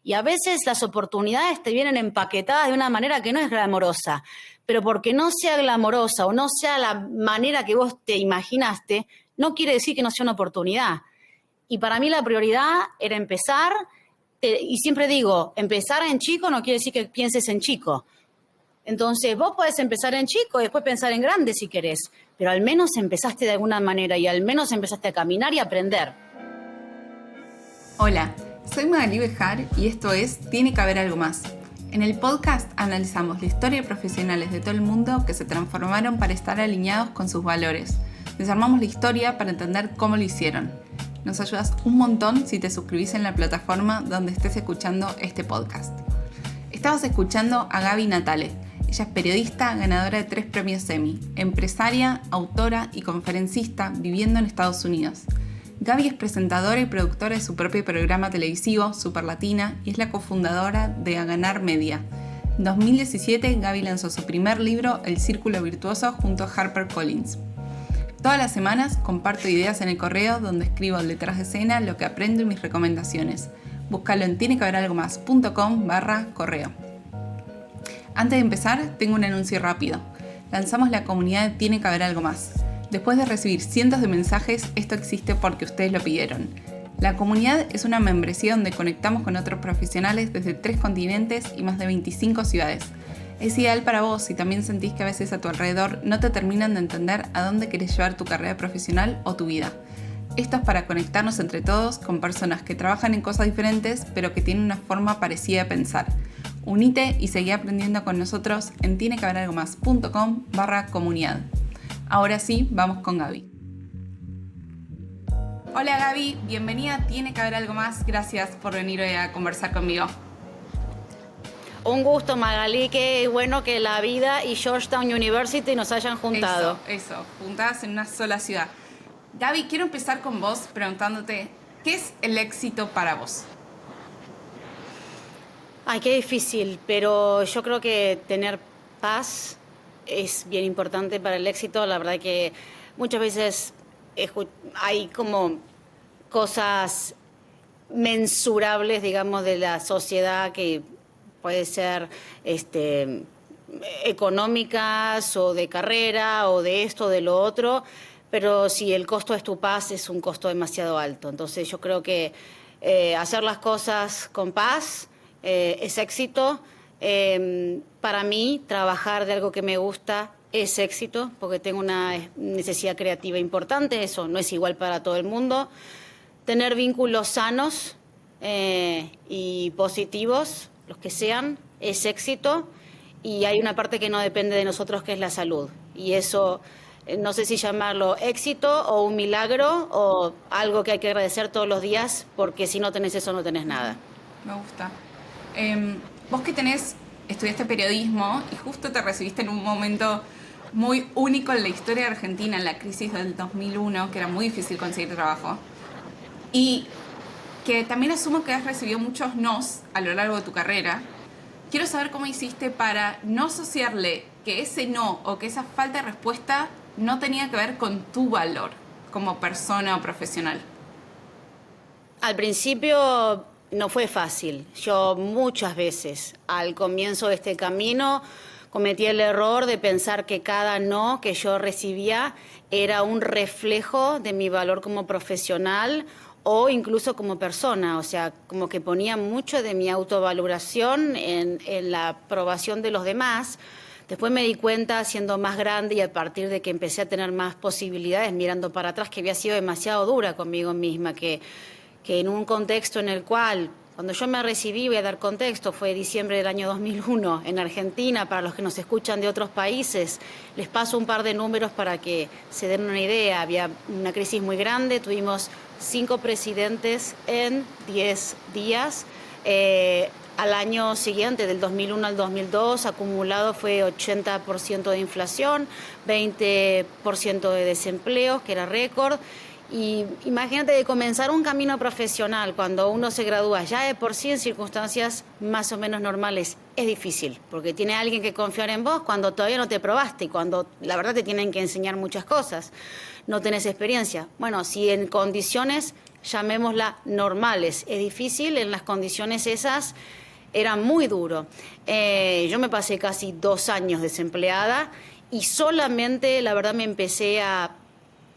Y a veces las oportunidades te vienen empaquetadas de una manera que no es glamorosa, pero porque no sea glamorosa o no sea la manera que vos te imaginaste, no quiere decir que no sea una oportunidad. Y para mí la prioridad era empezar, y siempre digo, empezar en chico no quiere decir que pienses en chico. Entonces vos podés empezar en chico y después pensar en grande si querés, pero al menos empezaste de alguna manera y al menos empezaste a caminar y a aprender. Hola, soy Magali Bejar y esto es Tiene que haber algo más. En el podcast analizamos la historia de profesionales de todo el mundo que se transformaron para estar alineados con sus valores. Desarmamos la historia para entender cómo lo hicieron. Nos ayudas un montón si te suscribís en la plataforma donde estés escuchando este podcast. Estabas escuchando a Gaby Natale. Ella es periodista, ganadora de 3 premios Emmy, empresaria, autora y conferencista viviendo en Estados Unidos. Gaby es presentadora y productora de su propio programa televisivo, Superlatina, y es la cofundadora de A Ganar Media. En 2017, Gaby lanzó su primer libro, El Círculo Virtuoso, junto a HarperCollins. Todas las semanas comparto ideas en el correo donde escribo detrás de escena lo que aprendo y mis recomendaciones. Búscalo en tienequehaberalgomás.com/correo. Antes de empezar, tengo un anuncio rápido. Lanzamos la comunidad de Tiene que haber algo más. Después de recibir cientos de mensajes, esto existe porque ustedes lo pidieron. La comunidad es una membresía donde conectamos con otros profesionales desde 3 continentes y más de 25 ciudades. Es ideal para vos si también sentís que a veces a tu alrededor no te terminan de entender a dónde querés llevar tu carrera profesional o tu vida. Esto es para conectarnos entre todos con personas que trabajan en cosas diferentes pero que tienen una forma parecida de pensar. Unite y seguí aprendiendo con nosotros en tienequehaberalgomás.com/comunidad. Ahora sí, vamos con Gaby. Hola Gaby, bienvenida, Tiene que haber algo más. Gracias por venir hoy a conversar conmigo. Un gusto, Magali, qué bueno que la vida y Georgetown University nos hayan juntado. Eso, juntadas en una sola ciudad. Gaby, quiero empezar con vos preguntándote, ¿qué es el éxito para vos? Ay, qué difícil, pero yo creo que tener paz es bien importante para el éxito. La verdad que muchas veces hay como cosas mensurables, digamos, de la sociedad que puede ser económicas o de carrera o de esto o de lo otro, pero si el costo es tu paz es un costo demasiado alto. Entonces yo creo que hacer las cosas con paz es éxito. Para mí, trabajar de algo que me gusta es éxito, porque tengo una necesidad creativa importante, eso no es igual para todo el mundo. Tener vínculos sanos y positivos, los que sean, es éxito. Y hay una parte que no depende de nosotros, que es la salud. Y eso, no sé si llamarlo éxito o un milagro o algo que hay que agradecer todos los días, porque si no tenés eso, no tenés nada. Me gusta. Vos que estudiaste periodismo y justo te recibiste en un momento muy único en la historia de Argentina, en la crisis del 2001, que era muy difícil conseguir trabajo. Y que también asumo que has recibido muchos nos a lo largo de tu carrera. Quiero saber cómo hiciste para no asociarle que ese no o que esa falta de respuesta no tenía que ver con tu valor como persona o profesional. Al principio no fue fácil. Yo muchas veces al comienzo de este camino cometí el error de pensar que cada no que yo recibía era un reflejo de mi valor como profesional o incluso como persona. O sea, como que ponía mucho de mi autovaloración en la aprobación de los demás. Después me di cuenta, siendo más grande y a partir de que empecé a tener más posibilidades, mirando para atrás, que había sido demasiado dura conmigo misma, que en un contexto en el cual, cuando yo me recibí, voy a dar contexto, fue diciembre del año 2001 en Argentina. Para los que nos escuchan de otros países, les paso un par de números para que se den una idea. Había una crisis muy grande, tuvimos 5 presidentes en 10 días. Al año siguiente, del 2001 al 2002, acumulado fue 80% de inflación, 20% de desempleo, que era récord. Y imagínate de comenzar un camino profesional cuando uno se gradúa ya de por sí en circunstancias más o menos normales es difícil, porque tiene alguien que confiar en vos cuando todavía no te probaste y cuando la verdad te tienen que enseñar muchas cosas, no tenés experiencia. Bueno, si en condiciones llamémosla, normales. Es difícil, en las condiciones esas era muy duro. Yo me pasé casi 2 años desempleada y solamente, la verdad, me empecé a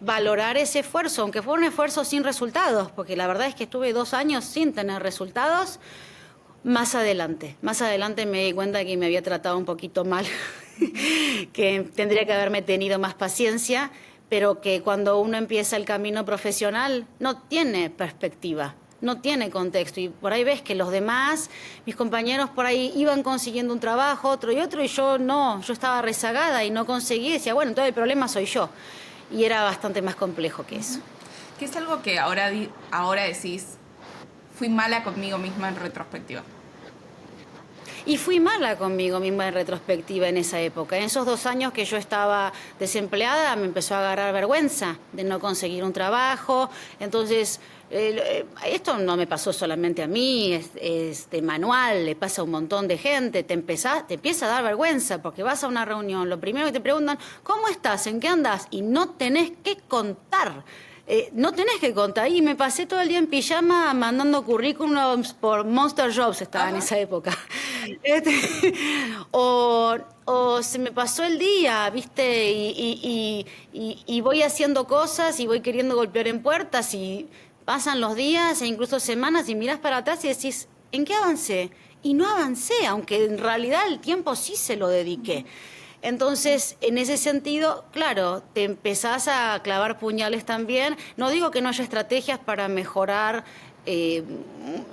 valorar ese esfuerzo, aunque fue un esfuerzo sin resultados, porque la verdad es que estuve 2 años sin tener resultados. Más adelante me di cuenta que me había tratado un poquito mal, que tendría que haberme tenido más paciencia, pero que cuando uno empieza el camino profesional no tiene perspectiva, no tiene contexto. Y por ahí ves que los demás, mis compañeros por ahí iban consiguiendo un trabajo, otro y otro, y yo no, yo estaba rezagada y no conseguí. Decía, bueno, entonces el problema soy yo. Y era bastante más complejo que eso. ¿Qué es algo que ahora decís, fui mala conmigo misma en retrospectiva? Y fui mala conmigo misma en retrospectiva en esa época. En esos 2 años que yo estaba desempleada me empezó a agarrar vergüenza de no conseguir un trabajo. Entonces, esto no me pasó solamente a mí, es de manual, le pasa a un montón de gente. Te empieza a dar vergüenza porque vas a una reunión, lo primero que te preguntan, ¿cómo estás? ¿En qué andás? Y no tenés que contar. No tenés que contar. Y me pasé todo el día en pijama mandando currículums por Monster Jobs, estaba en esa época. O se me pasó el día, ¿viste? Y voy haciendo cosas y voy queriendo golpear en puertas y pasan los días e incluso semanas y mirás para atrás y decís, ¿en qué avancé? Y no avancé, aunque en realidad el tiempo sí se lo dediqué. Entonces, en ese sentido, claro, te empezás a clavar puñales también. No digo que no haya estrategias para mejorar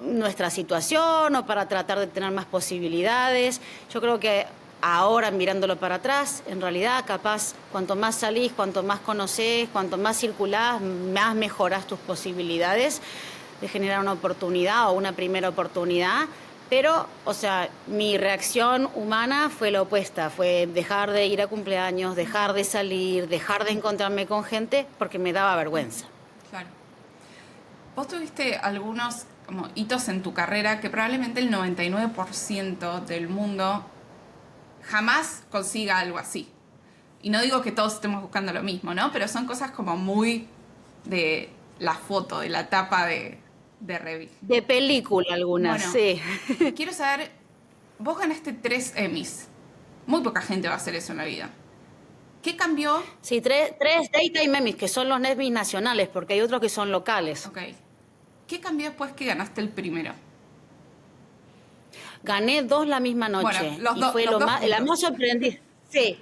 nuestra situación o para tratar de tener más posibilidades. Yo creo que ahora, mirándolo para atrás, en realidad, capaz, cuanto más salís, cuanto más conocés, cuanto más circulás, más mejorás tus posibilidades de generar una oportunidad o una primera oportunidad. Pero, o sea, mi reacción humana fue la opuesta, fue dejar de ir a cumpleaños, dejar de salir, dejar de encontrarme con gente porque me daba vergüenza. Claro. Vos tuviste algunos como hitos en tu carrera que probablemente el 99% del mundo jamás consiga algo así. Y no digo que todos estemos buscando lo mismo, ¿no? Pero son cosas como muy de la foto, de la tapa de revista. De película algunas, bueno, sí. Quiero saber, vos ganaste 3 Emmys. Muy poca gente va a hacer eso en la vida. ¿Qué cambió? Sí, 3 Daytime Emmys, que son los Emmys nacionales, porque hay otros que son locales. Ok. ¿Qué cambió después que ganaste el primero? Gané 2 la misma noche. Bueno, y fue la más sorprendida. Sí.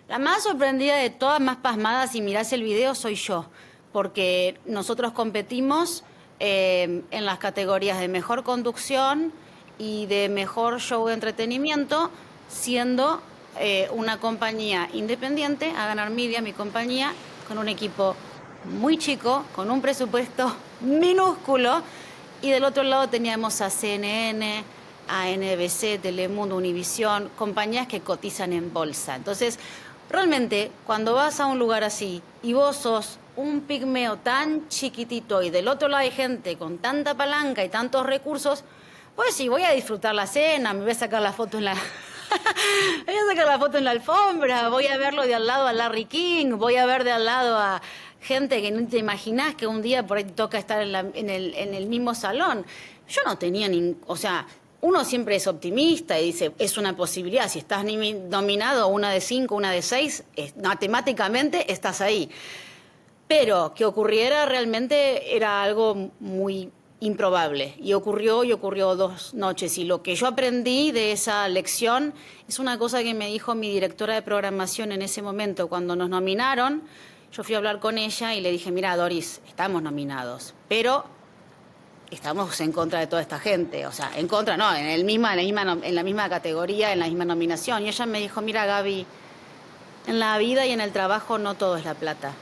La más sorprendida de todas, más pasmada, si mirás el video, soy yo. Porque nosotros competimos en las categorías de mejor conducción y de mejor show de entretenimiento, siendo una compañía independiente, a Ganar Media, mi compañía, con un equipo muy chico, con un presupuesto minúsculo, y del otro lado teníamos a CNN, a NBC, Telemundo, Univisión, compañías que cotizan en bolsa. Entonces, realmente, cuando vas a un lugar así y vos sos un pigmeo tan chiquitito y del otro lado hay gente con tanta palanca y tantos recursos, pues sí, voy a disfrutar la cena, me voy a sacar la foto en la... voy a sacar la foto en la alfombra, voy a verlo de al lado a Larry King, voy a ver de al lado a gente que no te imaginás que un día por ahí te toca estar en el mismo salón. Yo no tenía o sea, uno siempre es optimista y dice, es una posibilidad, si estás nominado una de 5, una de 6, matemáticamente estás ahí. Pero que ocurriera realmente era algo muy improbable. Y ocurrió 2 noches. Y lo que yo aprendí de esa lección es una cosa que me dijo mi directora de programación en ese momento. Cuando nos nominaron, yo fui a hablar con ella y le dije, mira, Doris, estamos nominados, pero estamos en contra de toda esta gente. O sea, en contra, no, en la misma categoría, en la misma nominación. Y ella me dijo, mira, Gaby, en la vida y en el trabajo no todo es la plata.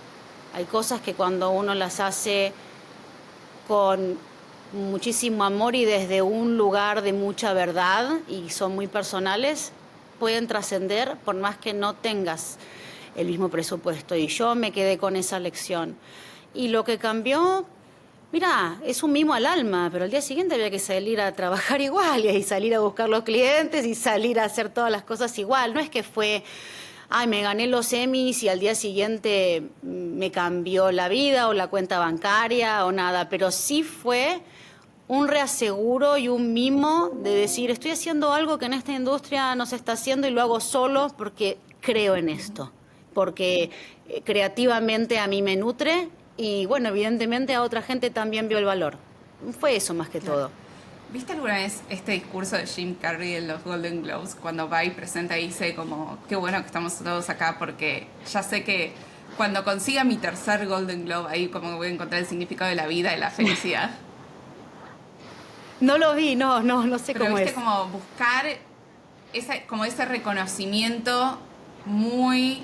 Hay cosas que cuando uno las hace con muchísimo amor y desde un lugar de mucha verdad y son muy personales, pueden trascender por más que no tengas el mismo presupuesto. Y yo me quedé con esa lección. Y lo que cambió, mira, es un mimo al alma, pero al día siguiente había que salir a trabajar igual y salir a buscar los clientes y salir a hacer todas las cosas igual. No es que fue ay, me gané los Emmys y al día siguiente me cambió la vida o la cuenta bancaria o nada, pero sí fue un reaseguro y un mimo de decir, estoy haciendo algo que en esta industria no se está haciendo y lo hago solo porque creo en esto, porque creativamente a mí me nutre y bueno, evidentemente a otra gente también vio el valor. Fue eso más que todo. ¿Viste alguna vez este discurso de Jim Carrey en los Golden Globes cuando va y presenta y dice como, qué bueno que estamos todos acá porque ya sé que cuando consiga mi tercer Golden Globe ahí como voy a encontrar el significado de la vida y la felicidad? No lo vi, no sé Pero cómo viste es. como buscar como ese reconocimiento muy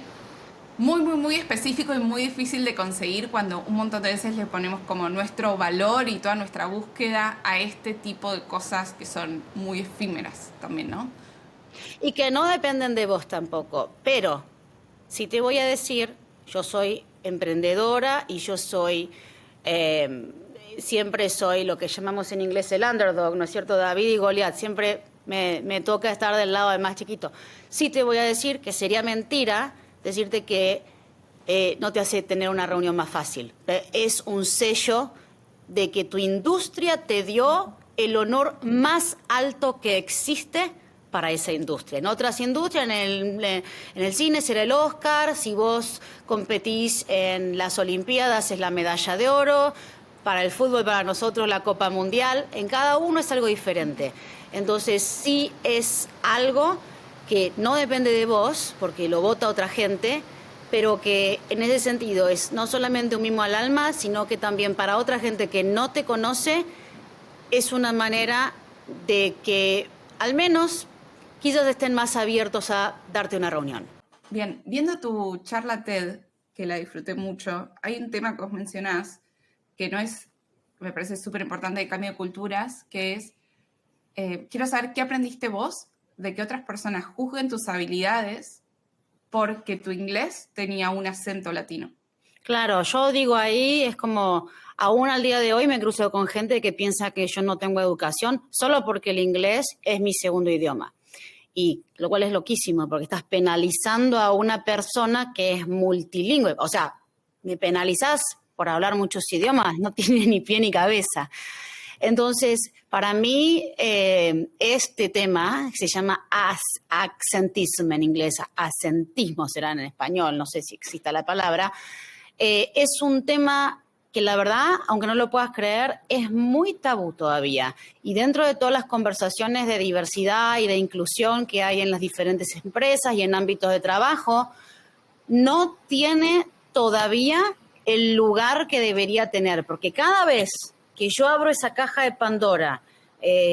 específico y muy difícil de conseguir cuando un montón de veces le ponemos como nuestro valor y toda nuestra búsqueda a este tipo de cosas que son muy efímeras también, ¿no? Y que no dependen de vos tampoco. Pero, si te voy a decir, yo soy emprendedora y yo soy, siempre soy lo que llamamos en inglés el underdog, ¿no es cierto? David y Goliat, siempre me toca estar del lado del más chiquito. Sí te voy a decir que sería mentira decirte que no te hace tener una reunión más fácil. Es un sello de que tu industria te dio el honor más alto que existe para esa industria. En otras industrias, en el cine será el Oscar, si vos competís en las Olimpiadas es la medalla de oro, para el fútbol, para nosotros la Copa Mundial, en cada uno es algo diferente. Entonces sí es algo que no depende de vos, porque lo vota otra gente, pero que en ese sentido es no solamente un mimo al alma, sino que también para otra gente que no te conoce, es una manera de que al menos quizás estén más abiertos a darte una reunión. Bien, viendo tu charla TED, que la disfruté mucho, hay un tema que vos mencionás que no es, me parece súper importante de cambio de culturas, que es, quiero saber qué aprendiste vos de que otras personas juzguen tus habilidades porque tu inglés tenía un acento latino. Claro, yo digo ahí, es como, aún al día de hoy me cruzo con gente que piensa que yo no tengo educación solo porque el inglés es mi segundo idioma. Y lo cual es loquísimo, porque estás penalizando a una persona que es multilingüe. O sea, me penalizás por hablar muchos idiomas, no tiene ni pie ni cabeza. Entonces, para mí, este tema, que se llama accentism en inglés, acentismo será en español, no sé si exista la palabra, es un tema que la verdad, aunque no lo puedas creer, es muy tabú todavía. Y dentro de todas las conversaciones de diversidad y de inclusión que hay en las diferentes empresas y en ámbitos de trabajo, no tiene todavía el lugar que debería tener, porque cada vez que yo abro esa caja de Pandora,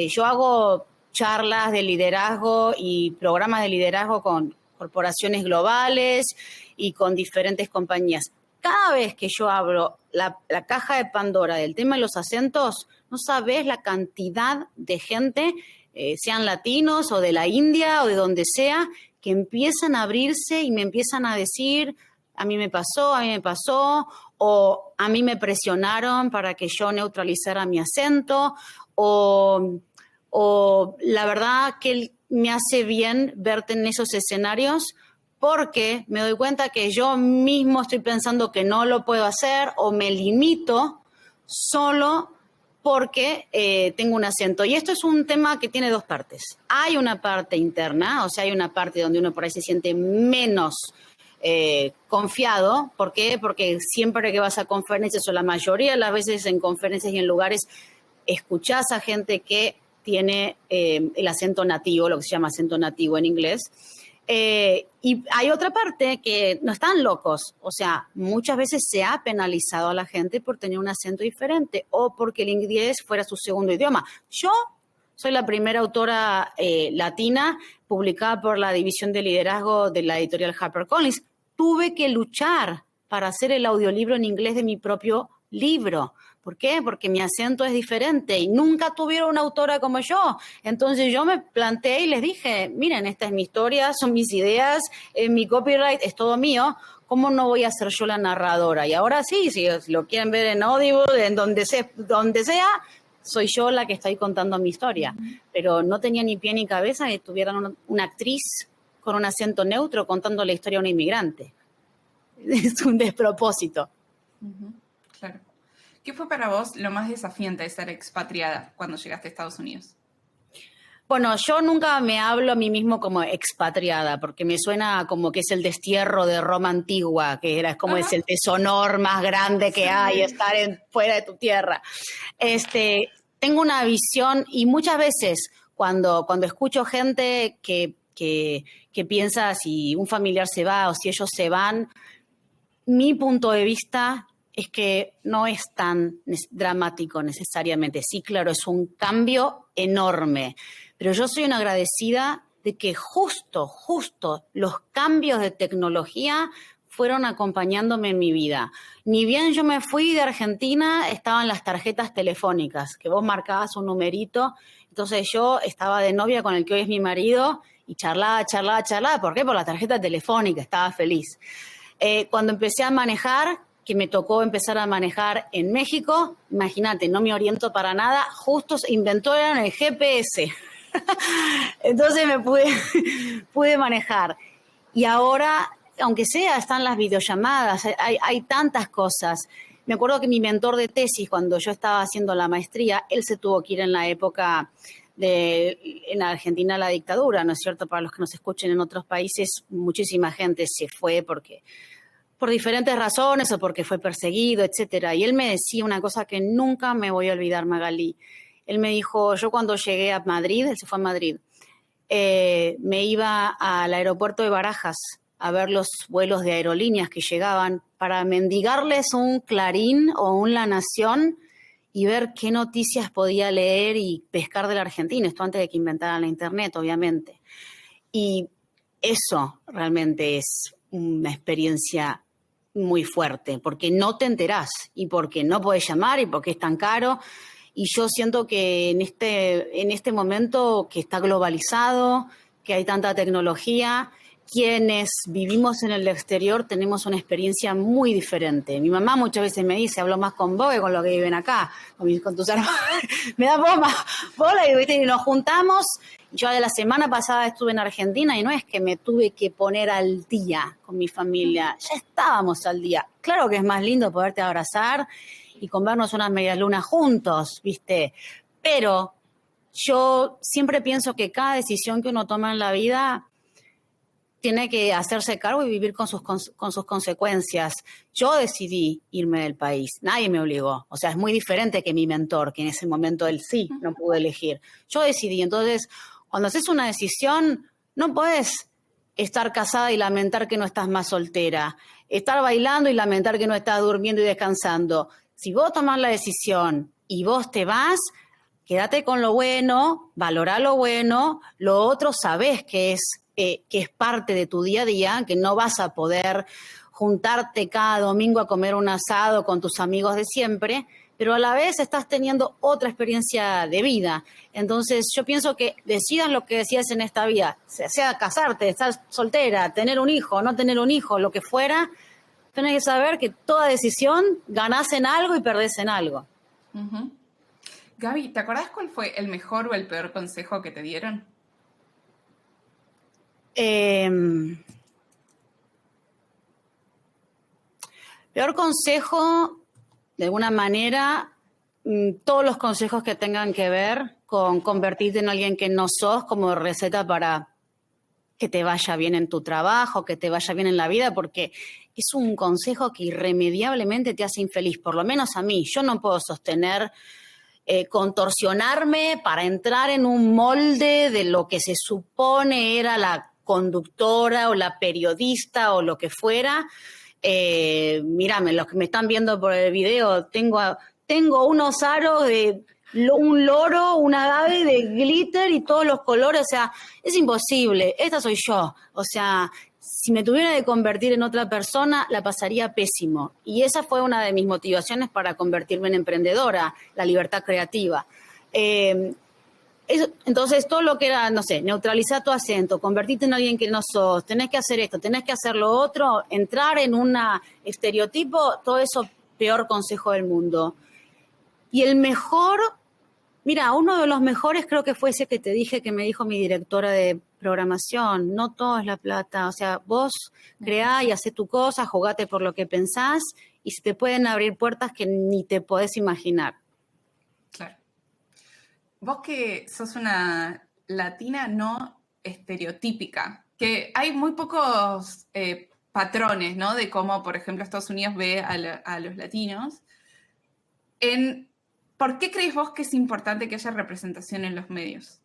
yo hago charlas de liderazgo y programas de liderazgo con corporaciones globales y con diferentes compañías. Cada vez que yo abro la caja de Pandora del tema de los acentos, no sabes la cantidad de gente, sean latinos o de la India o de donde sea, que empiezan a abrirse y me empiezan a decir, a mí me pasó, o a mí me presionaron para que yo neutralizara mi acento, o la verdad que me hace bien verte en esos escenarios porque me doy cuenta que yo mismo estoy pensando que no lo puedo hacer o me limito solo porque tengo un acento. Y esto es un tema que tiene dos partes. Hay una parte interna, o sea, hay una parte donde uno por ahí se siente menos confiado. ¿Por qué? Porque siempre que vas a conferencias, o la mayoría de las veces en conferencias y en lugares, escuchás a gente que tiene el acento nativo, lo que se llama acento nativo en inglés. Y hay otra parte que no están locos, o sea, muchas veces se ha penalizado a la gente por tener un acento diferente o porque el inglés fuera su segundo idioma. Yo soy la primera autora latina publicada por la División de Liderazgo de la editorial HarperCollins. Tuve que luchar para hacer el audiolibro en inglés de mi propio libro. ¿Por qué? Porque mi acento es diferente y nunca tuvieron una autora como yo. Entonces yo me planteé y les dije, miren, esta es mi historia, son mis ideas, mi copyright es todo mío. ¿Cómo no voy a ser yo la narradora? Y ahora sí, si lo quieren ver en Audible, en donde sea, soy yo la que estoy contando mi historia. Pero no tenía ni pie ni cabeza que tuvieran una actriz con un acento neutro contando la historia de un inmigrante. Es un despropósito. Claro. ¿Qué fue para vos lo más desafiante de ser expatriada cuando llegaste a Estados Unidos? Bueno, yo nunca me hablo a mí mismo como expatriada, porque me suena como que es el destierro de Roma antigua, que era como es el deshonor más grande que hay, estar fuera de tu tierra. Tengo una visión, y muchas veces cuando escucho gente que piensa si un familiar se va o si ellos se van, mi punto de vista es que no es tan dramático necesariamente. Sí, claro, es un cambio enorme, pero yo soy una agradecida de que justo los cambios de tecnología fueron acompañándome en mi vida. Ni bien yo me fui de Argentina, estaban las tarjetas telefónicas, que vos marcabas un numerito. Entonces yo estaba de novia con el que hoy es mi marido y charlaba. ¿Por qué? Por la tarjeta telefónica, estaba feliz. Cuando empecé a manejar, que me tocó empezar a manejar en México, imagínate, no me oriento para nada, justo inventaron el GPS. Entonces me pude manejar. Y ahora, aunque sea, están las videollamadas, hay tantas cosas. Me acuerdo que mi mentor de tesis, cuando yo estaba haciendo la maestría, él se tuvo que ir en la época en Argentina la dictadura, ¿no es cierto? Para los que nos escuchen en otros países, muchísima gente se fue por diferentes razones o porque fue perseguido, etcétera. Y él me decía una cosa que nunca me voy a olvidar, Magalí. Él me dijo, yo cuando llegué a Madrid, él se fue a Madrid, me iba al aeropuerto de Barajas a ver los vuelos de aerolíneas que llegaban para mendigarles un Clarín o un La Nación y ver qué noticias podía leer y pescar de la Argentina. Esto antes de que inventaran la internet, obviamente. Y eso realmente es una experiencia muy fuerte, porque no te enterás y porque no podés llamar y porque es tan caro. Y yo siento que en este momento que está globalizado, que hay tanta tecnología, quienes vivimos en el exterior tenemos una experiencia muy diferente. Mi mamá muchas veces me dice, hablo más con vos que con los que viven acá, con tus hermanos. Me da más bola y nos juntamos. Yo de la semana pasada estuve en Argentina y no es que me tuve que poner al día con mi familia, ya estábamos al día. Claro que es más lindo poderte abrazar y comernos unas medialunas juntos, ¿viste? Pero yo siempre pienso que cada decisión que uno toma en la vida tiene que hacerse cargo y vivir con sus consecuencias. Yo decidí irme del país, nadie me obligó. O sea, es muy diferente que mi mentor, que en ese momento él sí no pudo elegir. Yo decidí. Entonces, cuando haces una decisión, no podés estar casada y lamentar que no estás más soltera, estar bailando y lamentar que no estás durmiendo y descansando. Si vos tomás la decisión y vos te vas, quédate con lo bueno, valorá lo bueno, lo otro sabés que es parte de tu día a día, que no vas a poder juntarte cada domingo a comer un asado con tus amigos de siempre, pero a la vez estás teniendo otra experiencia de vida. Entonces yo pienso que decidas lo que decías en esta vida, sea casarte, estar soltera, tener un hijo, no tener un hijo, lo que fuera, tenés que saber que toda decisión ganás en algo y perdés en algo. Uh-huh. Gaby, ¿te acordás cuál fue el mejor o el peor consejo que te dieron? Peor consejo, de alguna manera, todos los consejos que tengan que ver con convertirte en alguien que no sos, como receta para que te vaya bien en tu trabajo, que te vaya bien en la vida, porque es un consejo que irremediablemente te hace infeliz, por lo menos a mí. Yo no puedo sostener contorsionarme para entrar en un molde de lo que se supone era la conductora o la periodista o lo que fuera. Mírame, los que me están viendo por el video, tengo unos aros de un loro, un agave de glitter y todos los colores, o sea, es imposible, esta soy yo, o sea, si me tuviera que convertir en otra persona, la pasaría pésimo. Y esa fue una de mis motivaciones para convertirme en emprendedora, la libertad creativa. Entonces, todo lo que era, no sé, neutralizar tu acento, convertirte en alguien que no sos, tenés que hacer esto, tenés que hacer lo otro, entrar en un estereotipo, todo eso, peor consejo del mundo. Y el mejor, Mira, uno de los mejores creo que fue ese que te dije que me dijo mi directora de programación. No todo es la plata. O sea, vos creá y hacé tu cosa, jugate por lo que pensás y se te pueden abrir puertas que ni te podés imaginar. Claro. Vos que sos una latina no estereotípica, que hay muy pocos patrones, ¿no? De cómo, por ejemplo, Estados Unidos ve a los latinos. ¿Por qué crees vos que es importante que haya representación en los medios?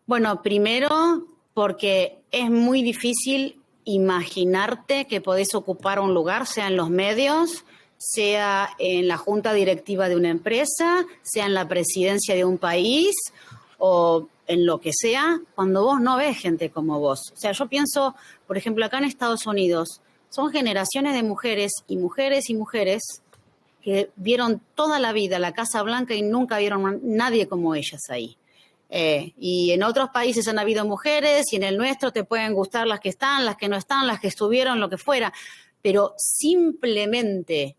Bueno, primero porque es muy difícil imaginarte que podés ocupar un lugar, sea en los medios, sea en la junta directiva de una empresa, sea en la presidencia de un país o en lo que sea, cuando vos no ves gente como vos. O sea, yo pienso, por ejemplo, acá en Estados Unidos, son generaciones de mujeres y mujeres y mujeres que vieron toda la vida la Casa Blanca y nunca vieron a nadie como ellas ahí. Y en otros países han habido mujeres y en el nuestro te pueden gustar las que están, las que no están, las que estuvieron, lo que fuera. Pero simplemente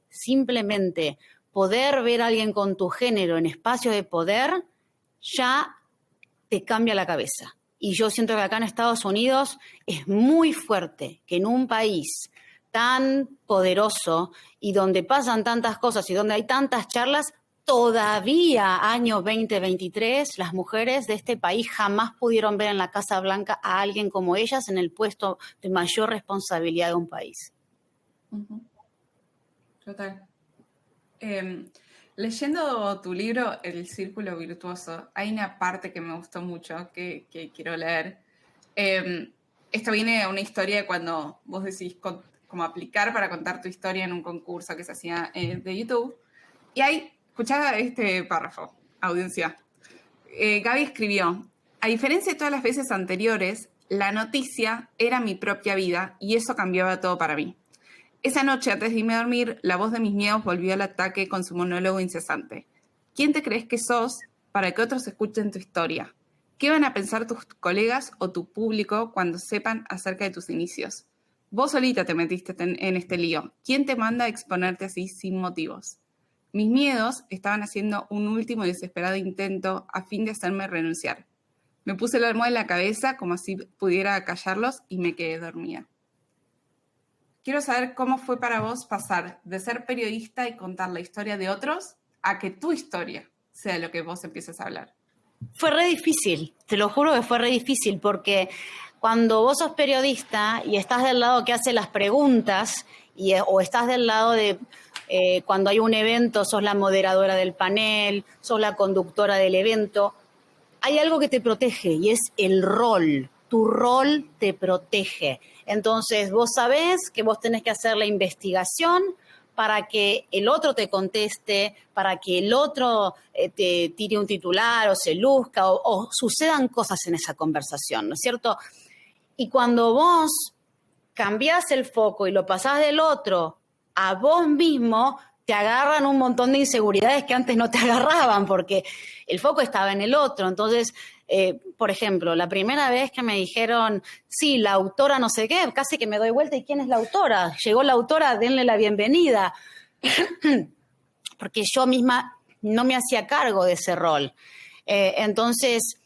poder ver a alguien con tu género en espacios de poder ya te cambia la cabeza. Y yo siento que acá en Estados Unidos es muy fuerte que en un país tan poderoso y donde pasan tantas cosas y donde hay tantas charlas, todavía año 2023 las mujeres de este país jamás pudieron ver en la Casa Blanca a alguien como ellas en el puesto de mayor responsabilidad de un país. Uh-huh. Total. Leyendo tu libro, El Círculo Virtuoso, hay una parte que me gustó mucho que quiero leer. Esto viene de una historia de cuando vos decís cómo aplicar para contar tu historia en un concurso que se hacía de YouTube. Y ahí, escuchá este párrafo, audiencia. Gaby escribió: a diferencia de todas las veces anteriores, la noticia era mi propia vida y eso cambiaba todo para mí. Esa noche, antes de irme a dormir, la voz de mis miedos volvió al ataque con su monólogo incesante. ¿Quién te crees que sos para que otros escuchen tu historia? ¿Qué van a pensar tus colegas o tu público cuando sepan acerca de tus inicios? Vos solita te metiste en este lío. ¿Quién te manda a exponerte así sin motivos? Mis miedos estaban haciendo un último y desesperado intento a fin de hacerme renunciar. Me puse la almohada en la cabeza como si pudiera callarlos y me quedé dormida. Quiero saber cómo fue para vos pasar de ser periodista y contar la historia de otros a que tu historia sea lo que vos empieces a hablar. Fue re difícil, te lo juro que fue re difícil, porque cuando vos sos periodista y estás del lado que hace las preguntas o estás del lado de cuando hay un evento, sos la moderadora del panel, sos la conductora del evento, hay algo que te protege y es el rol. Tu rol te protege. Entonces vos sabés que vos tenés que hacer la investigación para que el otro te conteste, para que el otro te tire un titular o se luzca o sucedan cosas en esa conversación, ¿no es cierto? Y cuando vos cambiás el foco y lo pasás del otro a vos mismo, te agarran un montón de inseguridades que antes no te agarraban porque el foco estaba en el otro. Entonces, por ejemplo, la primera vez que me dijeron, sí, la autora no sé qué, casi que me doy vuelta, ¿y quién es la autora? Llegó la autora, denle la bienvenida. Porque yo misma no me hacía cargo de ese rol. Entonces,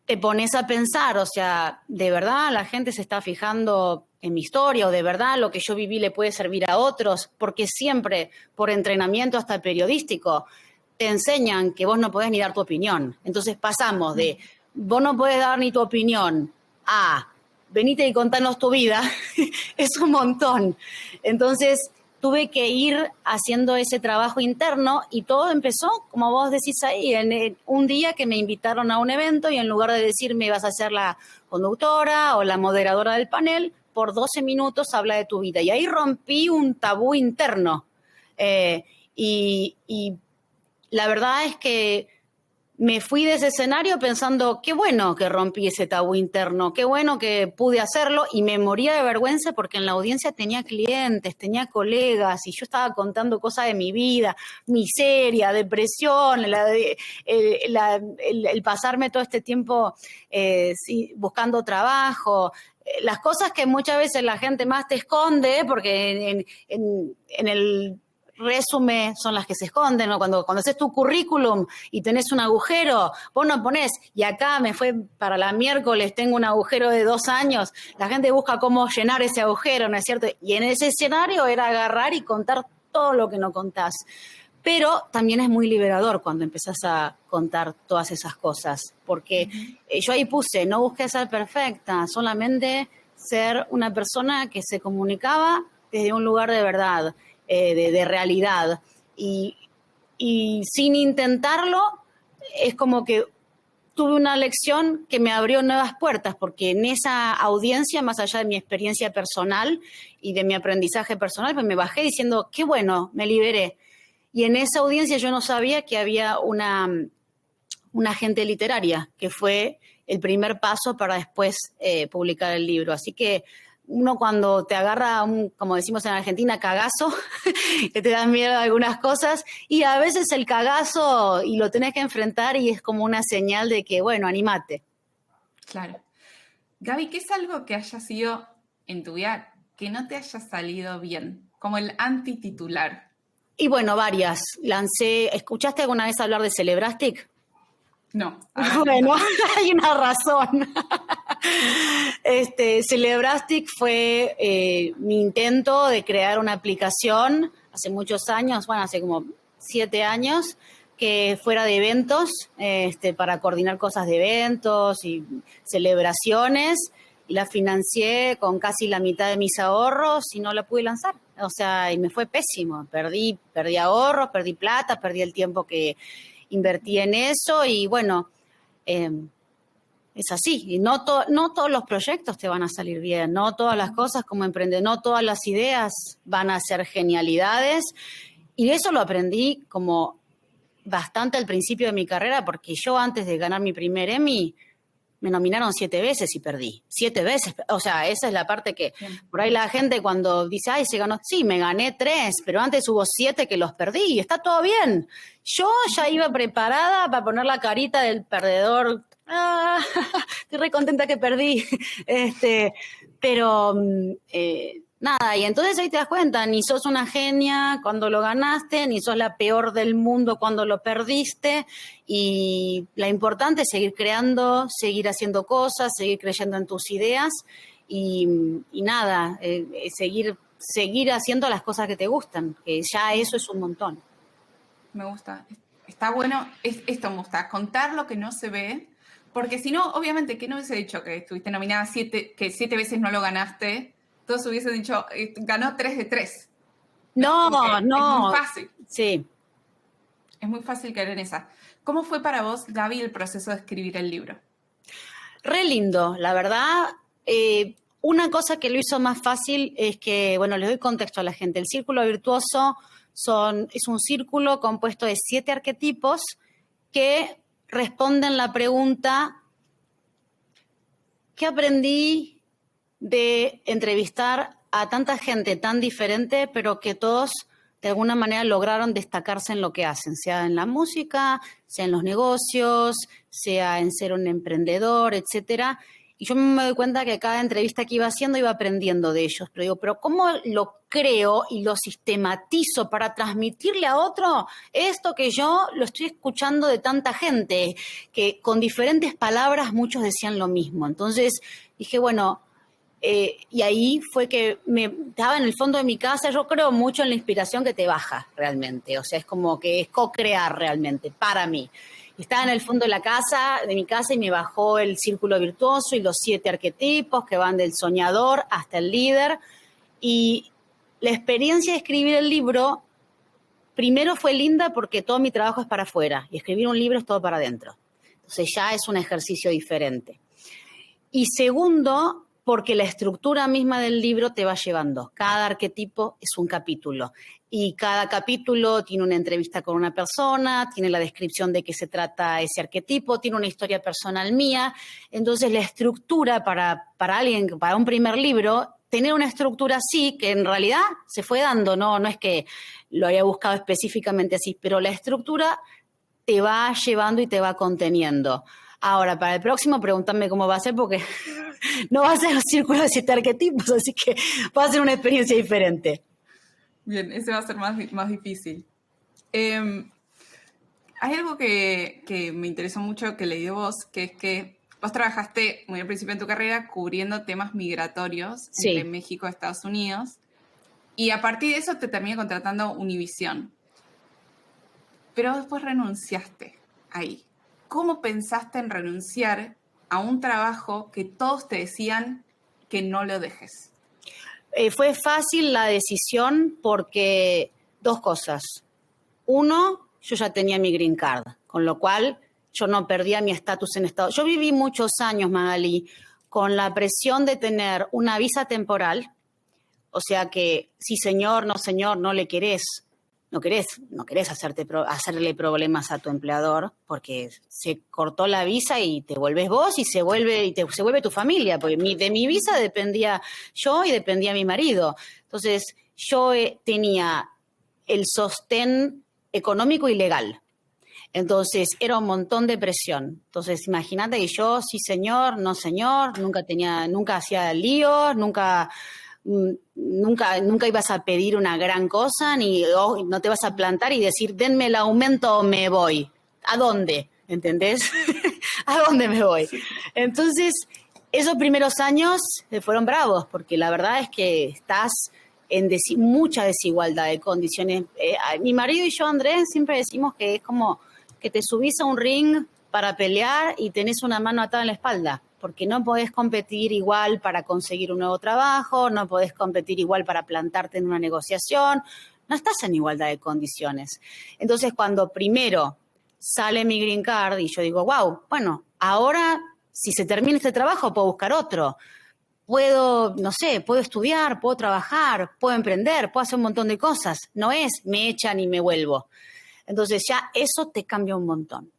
te pones a pensar, o sea, ¿de verdad la gente se está fijando en mi historia o de verdad lo que yo viví le puede servir a otros? Porque siempre, por entrenamiento hasta periodístico, te enseñan que vos no podés ni dar tu opinión. Entonces pasamos de vos no podés dar ni tu opinión a venite y contanos tu vida. Es un montón. Entonces tuve que ir haciendo ese trabajo interno y todo empezó, como vos decís ahí, en un día que me invitaron a un evento y en lugar de decirme vas a ser la conductora o la moderadora del panel, por 12 minutos habla de tu vida. Y ahí rompí un tabú interno. Y la verdad es que me fui de ese escenario pensando, qué bueno que rompí ese tabú interno, qué bueno que pude hacerlo y me moría de vergüenza porque en la audiencia tenía clientes, tenía colegas y yo estaba contando cosas de mi vida, miseria, depresión, el pasarme todo este tiempo buscando trabajo, las cosas que muchas veces la gente más te esconde porque en resumen son las que se esconden, ¿no? Cuando haces tu currículum y tenés un agujero, vos no ponés, y acá me fue para la miércoles, tengo un agujero de 2 años, la gente busca cómo llenar ese agujero, ¿no es cierto? Y en ese escenario era agarrar y contar todo lo que no contás. Pero también es muy liberador cuando empezás a contar todas esas cosas, porque yo ahí puse, no busqué ser perfecta, solamente ser una persona que se comunicaba desde un lugar de verdad, de realidad. Y sin intentarlo, es como que tuve una lección que me abrió nuevas puertas, porque en esa audiencia, más allá de mi experiencia personal y de mi aprendizaje personal, pues me bajé diciendo, qué bueno, me liberé. Y en esa audiencia yo no sabía que había una agente literaria, que fue el primer paso para después publicar el libro. Así que uno cuando te agarra, como decimos en Argentina, cagazo, que te dan miedo a algunas cosas, y a veces el cagazo y lo tenés que enfrentar y es como una señal de que, bueno, anímate. Claro. Gaby, ¿qué es algo que haya sido en tu vida que no te haya salido bien? Como el antititular. Y bueno, varias. ¿Escuchaste alguna vez hablar de Celebrastic? No. Bueno, hay una razón. Celebrastic fue mi intento de crear una aplicación hace muchos años, bueno, hace como 7 años, que fuera de eventos, para coordinar cosas de eventos y celebraciones. Y la financié con casi la mitad de mis ahorros y no la pude lanzar. O sea, y me fue pésimo. Perdí ahorros, perdí plata, perdí el tiempo que invertí en eso y bueno, es así. Y no todos los proyectos te van a salir bien, no todas las cosas como emprendedor, no todas las ideas van a ser genialidades. Y eso lo aprendí como bastante al principio de mi carrera, porque yo antes de ganar mi primer Emmy, me nominaron 7 veces y perdí. 7 veces. O sea, esa es la parte que por ahí la gente cuando dice, ay, se ganó. Sí, me gané 3, pero antes hubo 7 que los perdí y está todo bien. Yo ya iba preparada para poner la carita del perdedor. Ah, estoy re contenta que perdí. Pero nada, y entonces ahí te das cuenta, ni sos una genia cuando lo ganaste, ni sos la peor del mundo cuando lo perdiste, y lo importante es seguir creando, seguir haciendo cosas, seguir creyendo en tus ideas y nada, seguir haciendo las cosas que te gustan, que ya eso es un montón. Me gusta, está bueno, esto me gusta, contar lo que no se ve, porque si no, obviamente, ¿qué no hubiese dicho que estuviste nominada que 7 veces no lo ganaste? Todos hubiesen dicho, ganó 3 de 3. No. Es muy fácil. Sí. Es muy fácil caer en esa. ¿Cómo fue para vos, Gaby, el proceso de escribir el libro? Re lindo, la verdad. Una cosa que lo hizo más fácil es que, bueno, les doy contexto a la gente. El círculo virtuoso es un círculo compuesto de 7 arquetipos que responden la pregunta, ¿qué aprendí de entrevistar a tanta gente tan diferente, pero que todos de alguna manera lograron destacarse en lo que hacen, sea en la música, sea en los negocios, sea en ser un emprendedor, etcétera? Y yo me doy cuenta que cada entrevista que iba haciendo iba aprendiendo de ellos. Pero digo, ¿pero cómo lo creo y lo sistematizo para transmitirle a otro esto que yo lo estoy escuchando de tanta gente? Que con diferentes palabras muchos decían lo mismo. Entonces dije, bueno, y ahí fue que estaba en el fondo de mi casa. Yo creo mucho en la inspiración que te baja realmente. O sea, es como que es co-crear realmente para mí. Estaba en el fondo de mi casa y me bajó el círculo virtuoso y los 7 arquetipos que van del soñador hasta el líder. Y la experiencia de escribir el libro, primero fue linda porque todo mi trabajo es para afuera y escribir un libro es todo para adentro. Entonces ya es un ejercicio diferente. Y segundo, porque la estructura misma del libro te va llevando. Cada arquetipo es un capítulo y cada capítulo tiene una entrevista con una persona, tiene la descripción de qué se trata ese arquetipo, tiene una historia personal mía. Entonces la estructura para alguien, para un primer libro, tener una estructura así, que en realidad se fue dando, no es que lo haya buscado específicamente así, pero la estructura te va llevando y te va conteniendo. Ahora, para el próximo, pregúntame cómo va a ser, porque no va a ser un círculo de 7 arquetipos, así que va a ser una experiencia diferente. Bien, ese va a ser más difícil. Hay algo que me interesó mucho que leí de vos, que es que vos trabajaste muy al principio de tu carrera cubriendo temas migratorios entre México y Estados Unidos, y a partir de eso te terminé contratando Univisión. Pero después renunciaste ahí. ¿Cómo pensaste en renunciar a un trabajo que todos te decían que no lo dejes? Fue fácil la decisión porque dos cosas. Uno, yo ya tenía mi green card, con lo cual yo no perdía mi estatus en Estados Unidos. Yo viví muchos años, Magali, con la presión de tener una visa temporal, o sea que sí señor, no le querés, no querés hacerle problemas a tu empleador porque se cortó la visa y te vuelves vos y se vuelve tu familia, porque de mi visa dependía yo y dependía mi marido. Entonces yo tenía el sostén económico y legal. Entonces era un montón de presión. Entonces imagínate que yo, sí señor, no señor, nunca hacía líos, nunca ibas a pedir una gran cosa, ni no te vas a plantar y decir, denme el aumento o me voy. ¿A dónde? ¿Entendés? ¿A dónde me voy? Entonces, esos primeros años fueron bravos, porque la verdad es que estás en mucha desigualdad de condiciones. Mi marido y yo, Andrés, siempre decimos que es como que te subís a un ring para pelear y tenés una mano atada en la espalda, porque no podés competir igual para conseguir un nuevo trabajo, no podés competir igual para plantarte en una negociación, no estás en igualdad de condiciones. Entonces, cuando primero sale mi green card y yo digo, wow, bueno, ahora si se termina este trabajo puedo buscar otro. Puedo estudiar, puedo trabajar, puedo emprender, puedo hacer un montón de cosas. No es me echan y me vuelvo. Entonces ya eso te cambia un montón.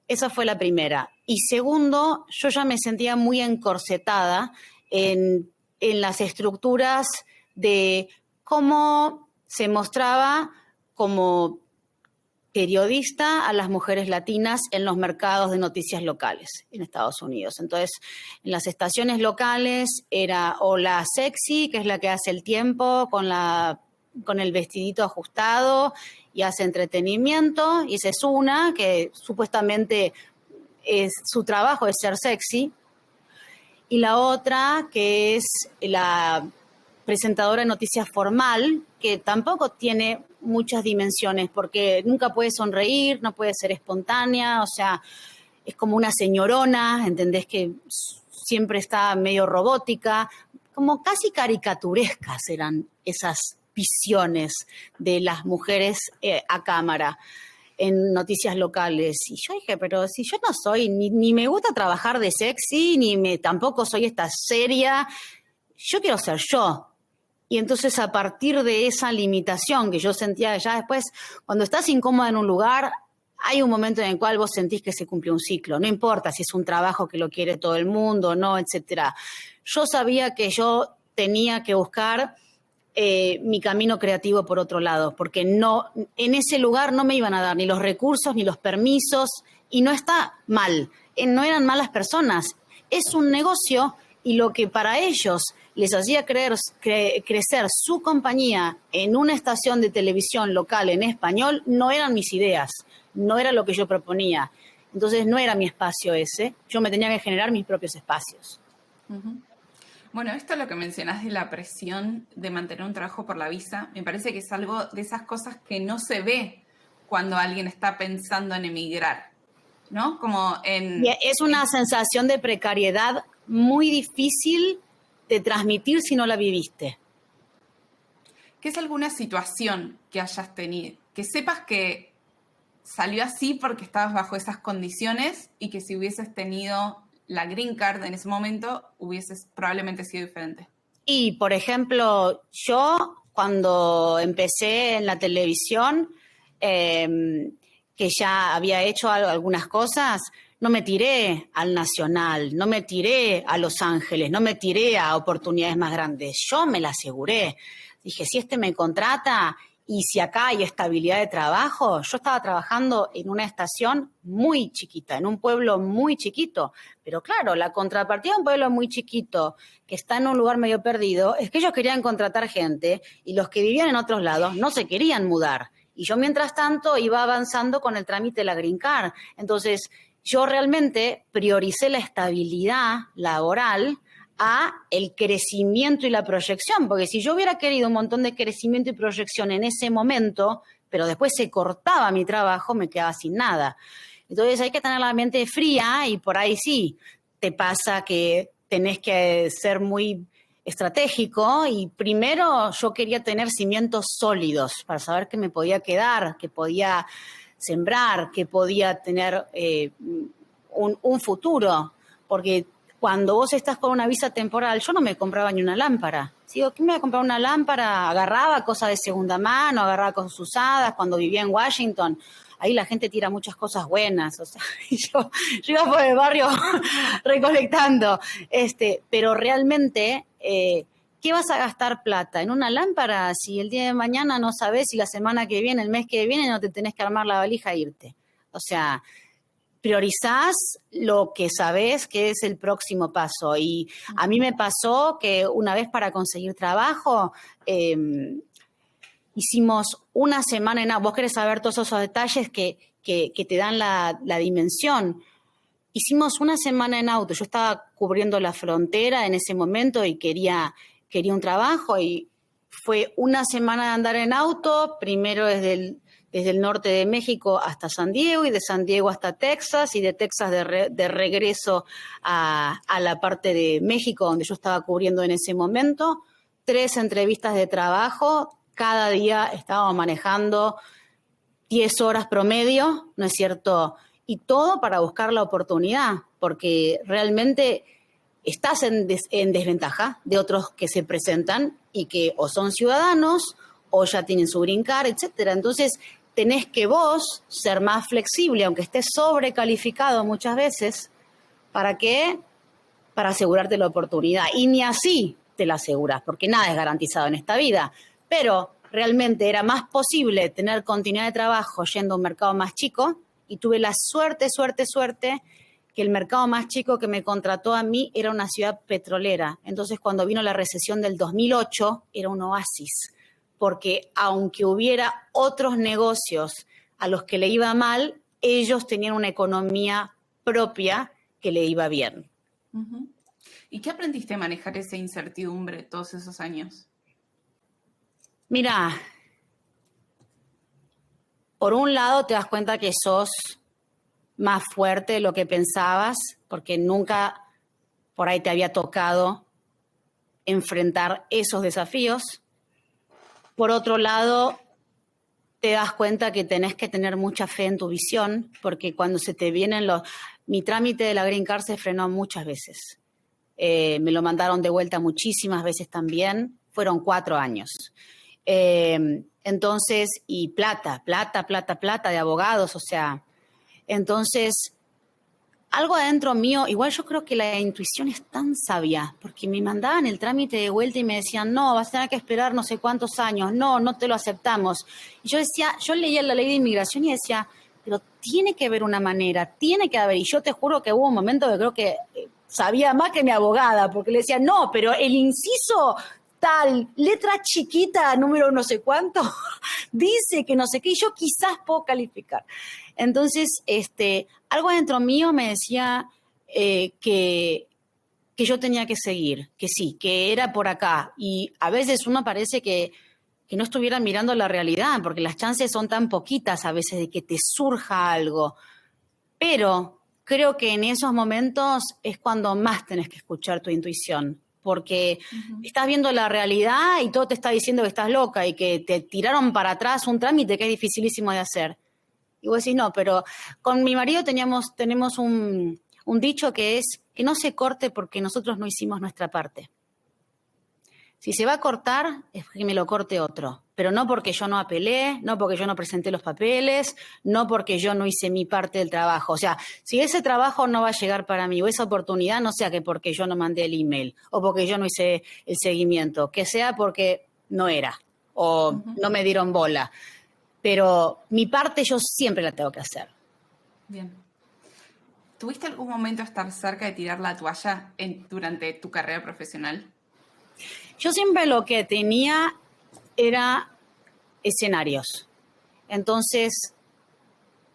Esa fue la primera. Y segundo, yo ya me sentía muy encorsetada en las estructuras de cómo se mostraba como periodista a las mujeres latinas en los mercados de noticias locales en Estados Unidos. Entonces, en las estaciones locales era o la sexy, que es la que hace el tiempo con el vestidito ajustado y hace entretenimiento, y esa es una que supuestamente su trabajo es ser sexy, y la otra que es la presentadora de noticias formal, que tampoco tiene muchas dimensiones, porque nunca puede sonreír, no puede ser espontánea, o sea, es como una señorona, ¿entendés? Que siempre está medio robótica, como casi caricaturescas eran esas visiones de las mujeres a cámara en noticias locales. Y yo dije, pero si yo no soy, ni me gusta trabajar de sexy, tampoco soy esta seria, yo quiero ser yo. Y entonces a partir de esa limitación que yo sentía ya después, cuando estás incómoda en un lugar, hay un momento en el cual vos sentís que se cumplió un ciclo. No importa si es un trabajo que lo quiere todo el mundo o no, etcétera. Yo sabía que yo tenía que buscar mi camino creativo por otro lado, porque en ese lugar no me iban a dar ni los recursos ni los permisos, y no está mal, no eran malas personas. Es un negocio y lo que para ellos les hacía crecer su compañía en una estación de televisión local en español no eran mis ideas, no era lo que yo proponía. Entonces no era mi espacio ese, yo me tenía que generar mis propios espacios. Uh-huh. Bueno, esto es lo que mencionás de la presión de mantener un trabajo por la visa. Me parece que es algo de esas cosas que no se ve cuando alguien está pensando en emigrar, ¿no? Es una sensación de precariedad muy difícil de transmitir si no la viviste. ¿Qué es alguna situación que hayas tenido? Que sepas que salió así porque estabas bajo esas condiciones y que si hubieses tenido la green card en ese momento hubieses probablemente sido diferente. Y, por ejemplo, yo cuando empecé en la televisión, que ya había hecho algunas cosas, no me tiré al Nacional, no me tiré a Los Ángeles, no me tiré a oportunidades más grandes. Yo me la aseguré. Dije, si me contrata y si acá hay estabilidad de trabajo, yo estaba trabajando en una estación muy chiquita, en un pueblo muy chiquito. Pero claro, la contrapartida de un pueblo muy chiquito que está en un lugar medio perdido es que ellos querían contratar gente y los que vivían en otros lados no se querían mudar. Y yo, mientras tanto, iba avanzando con el trámite de la Green Card. Entonces, yo realmente prioricé la estabilidad laboral a el crecimiento y la proyección, porque si yo hubiera querido un montón de crecimiento y proyección en ese momento, pero después se cortaba mi trabajo, me quedaba sin nada. Entonces hay que tener la mente fría y por ahí sí, te pasa que tenés que ser muy estratégico y primero yo quería tener cimientos sólidos para saber que me podía quedar, que podía sembrar, que podía tener un futuro, porque cuando vos estás con una visa temporal, yo no me compraba ni una lámpara. Digo, ¿quién me va a comprar una lámpara? Agarraba cosas de segunda mano, agarraba cosas usadas. Cuando vivía en Washington, ahí la gente tira muchas cosas buenas. O sea, yo iba por el barrio recolectando. Pero realmente, ¿qué vas a gastar plata? ¿En una lámpara? Si el día de mañana no sabés, si la semana que viene, el mes que viene, no te tenés que armar la valija e irte. O sea, priorizás lo que sabés que es el próximo paso. Y a mí me pasó que una vez para conseguir trabajo, hicimos una semana en auto. Vos querés saber todos esos detalles que te dan la dimensión. Hicimos una semana en auto. Yo estaba cubriendo la frontera en ese momento y quería un trabajo y fue una semana de andar en auto, primero desde el norte de México hasta San Diego y de San Diego hasta Texas y de Texas de regreso a la parte de México donde yo estaba cubriendo en ese momento. 3 entrevistas de trabajo, cada día estábamos manejando 10 horas promedio, ¿no es cierto? Y todo para buscar la oportunidad, porque realmente estás en desventaja de otros que se presentan y que o son ciudadanos o ya tienen su green card, etcétera. Entonces, tenés que vos ser más flexible, aunque estés sobrecalificado muchas veces, ¿para qué? Para asegurarte la oportunidad. Y ni así te la aseguras, porque nada es garantizado en esta vida. Pero realmente era más posible tener continuidad de trabajo yendo a un mercado más chico y tuve la suerte que el mercado más chico que me contrató a mí era una ciudad petrolera. Entonces, cuando vino la recesión del 2008, era un oasis, porque aunque hubiera otros negocios a los que le iba mal, ellos tenían una economía propia que le iba bien. Uh-huh. ¿Y qué aprendiste a manejar esa incertidumbre todos esos años? Mira, por un lado te das cuenta que sos más fuerte de lo que pensabas, porque nunca por ahí te había tocado enfrentar esos desafíos. Por otro lado, te das cuenta que tenés que tener mucha fe en tu visión, porque cuando se te vienen mi trámite de la Green Card se frenó muchas veces. Me lo mandaron de vuelta muchísimas veces también. Fueron 4 años. Entonces, y plata de abogados, o sea. Entonces, algo adentro mío, igual yo creo que la intuición es tan sabia, porque me mandaban el trámite de vuelta y me decían, no, vas a tener que esperar no sé cuántos años, no te lo aceptamos. Y yo leía la ley de inmigración y decía, pero tiene que haber una manera, tiene que haber. Y yo te juro que hubo un momento que creo que sabía más que mi abogada, porque le decía, no, pero el inciso tal, letra chiquita, número no sé cuánto, dice que no sé qué, y yo quizás puedo calificar. Entonces, algo dentro mío me decía que yo tenía que seguir, que sí, que era por acá. Y a veces uno parece que no estuviera mirando la realidad, porque las chances son tan poquitas a veces de que te surja algo. Pero creo que en esos momentos es cuando más tenés que escuchar tu intuición, porque estás viendo la realidad y todo te está diciendo que estás loca y que te tiraron para atrás un trámite que es dificilísimo de hacer. Y vos decís, no, pero con mi marido tenemos un dicho que es que no se corte porque nosotros no hicimos nuestra parte. Si se va a cortar, es que me lo corte otro. Pero no porque yo no apelé, no porque yo no presenté los papeles, no porque yo no hice mi parte del trabajo. O sea, si ese trabajo no va a llegar para mí o esa oportunidad, no sea que porque yo no mandé el email o porque yo no hice el seguimiento, que sea porque no era o no me dieron bola. Pero mi parte yo siempre la tengo que hacer. Bien. ¿Tuviste algún momento estar cerca de tirar la toalla durante tu carrera profesional? Yo siempre lo que tenía era escenarios. Entonces,